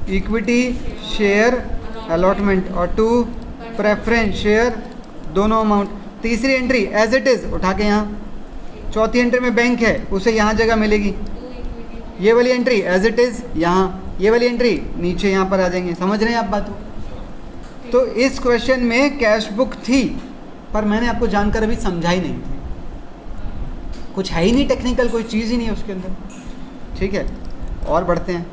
इक्विटी शेयर अलॉटमेंट और 2 प्रेफरेंस शेयर, दोनों अमाउंट। तीसरी एंट्री एज इट इज़ उठा के यहाँ। चौथी एंट्री में बैंक है उसे यहाँ जगह मिलेगी। ये वाली एंट्री एज इट इज़ यहाँ, ये वाली एंट्री नीचे यहाँ पर आ जाएंगे। समझ रहे हैं आप बात को? तो इस क्वेश्चन में कैश बुक थी पर मैंने आपको जानकर अभी समझा ही नहीं थी, कुछ है ही नहीं टेक्निकल, कोई चीज़ ही नहीं है उसके अंदर। ठीक है, और बढ़ते हैं।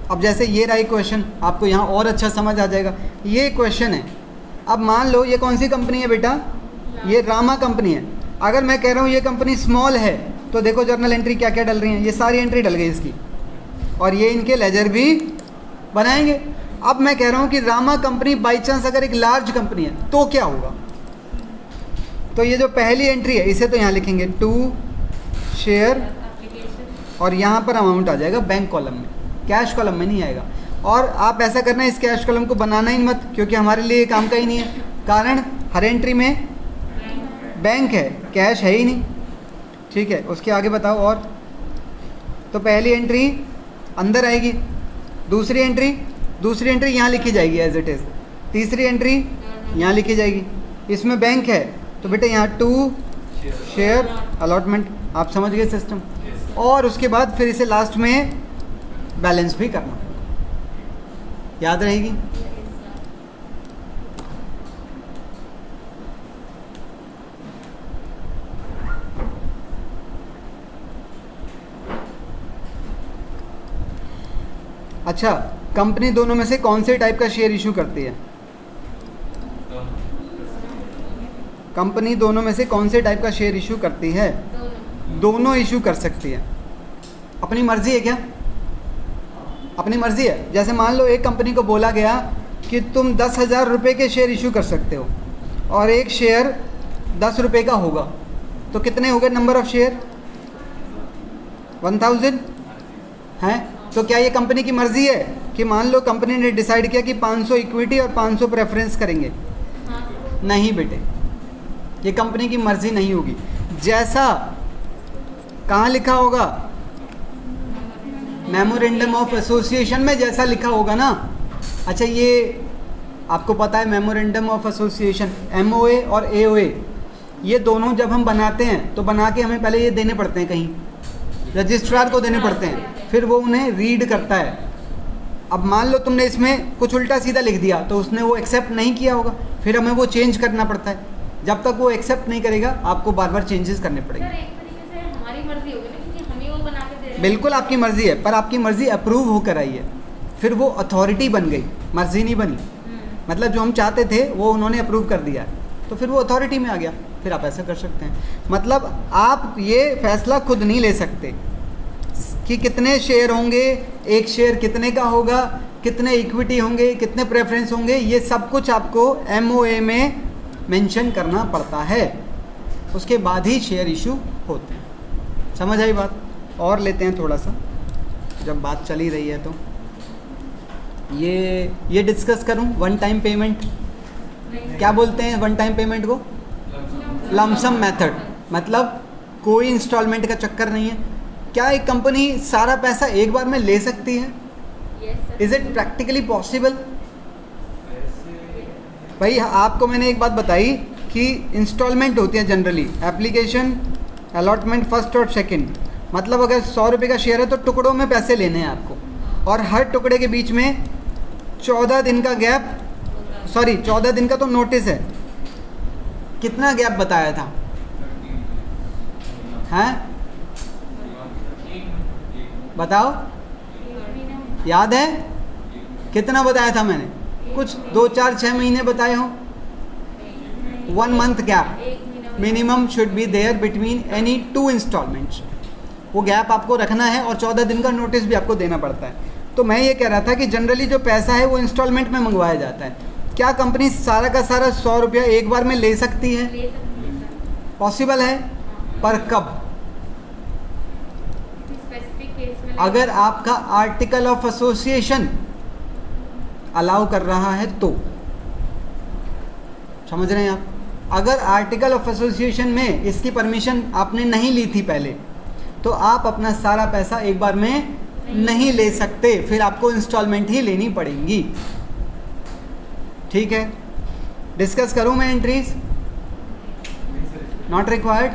अब जैसे ये रहा क्वेश्चन, आपको यहाँ और अच्छा समझ आ जाएगा। ये क्वेश्चन है, अब मान लो ये कौन सी कंपनी है बेटा, ये रामा कंपनी है। अगर मैं कह रहा हूँ ये कंपनी स्मॉल है तो देखो जर्नल एंट्री क्या क्या डल रही हैं, ये सारी एंट्री डल गई इसकी, और ये इनके लेजर भी बनाएंगे। अब मैं कह रहा हूँ कि रामा कंपनी बाई चांस अगर एक लार्ज कंपनी है तो क्या होगा, तो ये जो पहली एंट्री है इसे तो यहाँ लिखेंगे 2 शेयर और यहाँ पर अमाउंट आ जाएगा बैंक कॉलम में, कैश कॉलम में नहीं आएगा। और आप ऐसा करना, इस कैश कॉलम को बनाना ही मत, क्योंकि हमारे लिए काम का ही नहीं है। कारण हर एंट्री में बैंक है, कैश है ही नहीं। ठीक है, उसके आगे बताओ। और तो पहली एंट्री अंदर आएगी, दूसरी एंट्री यहाँ लिखी जाएगी एज इट इज़, तीसरी एंट्री यहाँ लिखी जाएगी। इसमें बैंक है तो बेटे यहाँ 2 शेयर अलॉटमेंट, आप समझ गए सिस्टम। और उसके बाद फिर इसे लास्ट में बैलेंस भी करना, याद रहेगी। अच्छा, कंपनी दोनों में से कौन से टाइप का शेयर इशू करती है? कंपनी दोनों में से कौन से टाइप का शेयर इशू करती है? दोनों इशू कर सकती है। अपनी मर्जी है क्या? अपनी मर्जी है। जैसे मान लो एक कंपनी को बोला गया कि तुम 10,000 रुपये के शेयर इशू कर सकते हो और एक शेयर 10 रुपये का होगा, तो कितने हो गए नंबर ऑफ शेयर? 1000 हैं। तो क्या ये कंपनी की मर्जी है कि मान लो कंपनी ने डिसाइड किया कि 500 इक्विटी और 500 प्रेफरेंस करेंगे? नहीं बेटे, ये कंपनी की मर्जी नहीं होगी। जैसा कहाँ लिखा होगा? मेमोरेंडम ऑफ एसोसिएशन में जैसा लिखा होगा ना। अच्छा, ये आपको पता है मेमोरेंडम ऑफ एसोसिएशन MOA और AOA, ये दोनों जब हम बनाते हैं तो बना के हमें पहले ये देने पड़ते हैं, कहीं रजिस्ट्रार को देने पड़ते हैं, फिर वो उन्हें रीड करता है। अब मान लो तुमने इसमें कुछ उल्टा सीधा लिख दिया तो उसने वो एक्सेप्ट नहीं किया होगा, फिर हमें वो चेंज करना पड़ता है। जब तक वो एक्सेप्ट नहीं करेगा आपको बार बार चेंजेस करने पड़ेंगे। सर, एक तरीके से हमारी मर्जी होगी ना, क्योंकि हम ही वो बना के दे रहे हैं। बिल्कुल आपकी मर्जी है, पर आपकी मर्जी अप्रूव होकर आई है, फिर वो अथॉरिटी बन गई, मर्जी नहीं बनी। मतलब जो हम चाहते थे वो उन्होंने अप्रूव कर दिया तो फिर वो अथॉरिटी में आ गया, फिर आप ऐसा कर सकते हैं। मतलब आप ये फैसला खुद नहीं ले सकते कि कितने शेयर होंगे, एक शेयर कितने का होगा, कितने इक्विटी होंगे, कितने प्रेफरेंस होंगे, ये सब कुछ आपको MOA में मेंशन करना पड़ता है, उसके बाद ही शेयर इशू होते हैं। समझ आई बात? और लेते हैं थोड़ा सा, जब बात चल ही रही है तो ये डिस्कस करूं। वन टाइम पेमेंट क्या बोलते हैं? वन टाइम पेमेंट को लमसम मेथड, मतलब कोई इंस्टॉलमेंट का चक्कर नहीं है। क्या एक कंपनी सारा पैसा एक बार में ले सकती है? Is it practically possible? भाई आपको मैंने एक बात बताई कि इंस्टॉलमेंट होती है जनरली, एप्लीकेशन, अलॉटमेंट फर्स्ट और सेकंड। मतलब अगर 100 रुपये का शेयर है तो टुकड़ों में पैसे लेने हैं आपको, और हर टुकड़े के बीच में 14 दिन का गैप, 14 दिन का तो नोटिस है। कितना गैप बताया था? हैं, बताओ, याद है? कितना बताया था मैंने? कुछ 2, 4, 6 महीने बताए हों। 1 month gap एक महीना minimum should be there between any 2 instalments. वो गैप आपको रखना है और 14 दिन का नोटिस भी आपको देना पड़ता है। तो मैं ये कह रहा था कि जनरली जो पैसा है वो इंस्टॉलमेंट में मंगवाया जाता है। क्या कंपनी सारा का सारा 100 रुपया एक बार में ले सकती है? ले सकते हैं सर। पॉसिबल है, पर कब? स्पेसिफिक केस में अगर आपका आर्टिकल ऑफ एसोसिएशन अलाउ कर रहा है तो। समझ रहे हैं आप? अगर आर्टिकल ऑफ एसोसिएशन में इसकी परमिशन आपने नहीं ली थी पहले, तो आप अपना सारा पैसा एक बार में नहीं ले सकते, फिर आपको इंस्टॉलमेंट ही लेनी पड़ेंगी। ठीक है, डिस्कस करूं मैं एंट्रीज? Not required.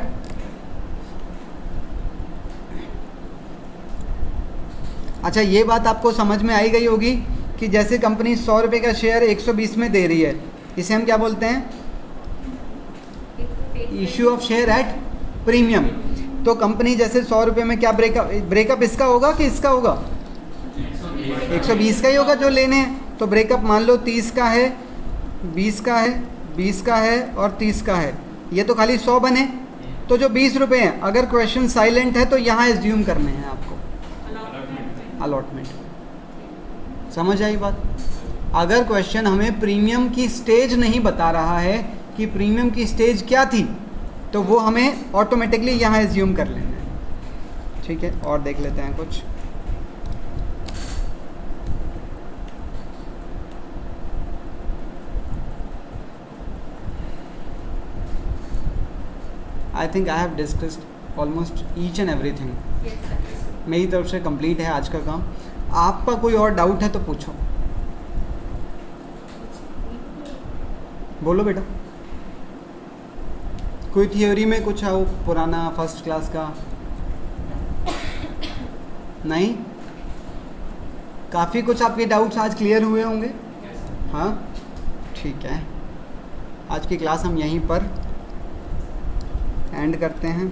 अच्छा, ये बात आपको समझ में आई गई होगी कि जैसे कंपनी 100 रुपये का शेयर 120 में दे रही है, इसे हम क्या बोलते हैं? Issue of share at premium. तो कंपनी जैसे 100 रुपये में क्या ब्रेकअप इसका होगा कि इसका होगा? 120 का ही होगा जो लेने हैं। तो ब्रेकअप मान लो 30 का है, 20 का है, 20 का है और 30 का है। ये तो खाली 100 बने। तो जो 20 रुपये हैं, अगर क्वेश्चन साइलेंट है तो यहाँ एज्यूम करने हैं आपको अलॉटमेंट। समझ आई बात? अगर क्वेश्चन हमें प्रीमियम की स्टेज नहीं बता रहा है कि प्रीमियम की स्टेज क्या थी, तो वो हमें ऑटोमेटिकली यहाँ एज्यूम कर लेना है। ठीक है, और देख लेते हैं कुछ। I think I have discussed almost each and everything. मेरी तरफ से कंप्लीट है आज का काम। आपका कोई और डाउट है तो पूछो। बोलो बेटा। कोई थियोरी में कुछ है वो पुराना फर्स्ट क्लास का? नहीं? काफ़ी कुछ आपके डाउट्स आज क्लियर हुए होंगे। हाँ, ठीक है। आज की क्लास हम यहीं पर एंड करते हैं।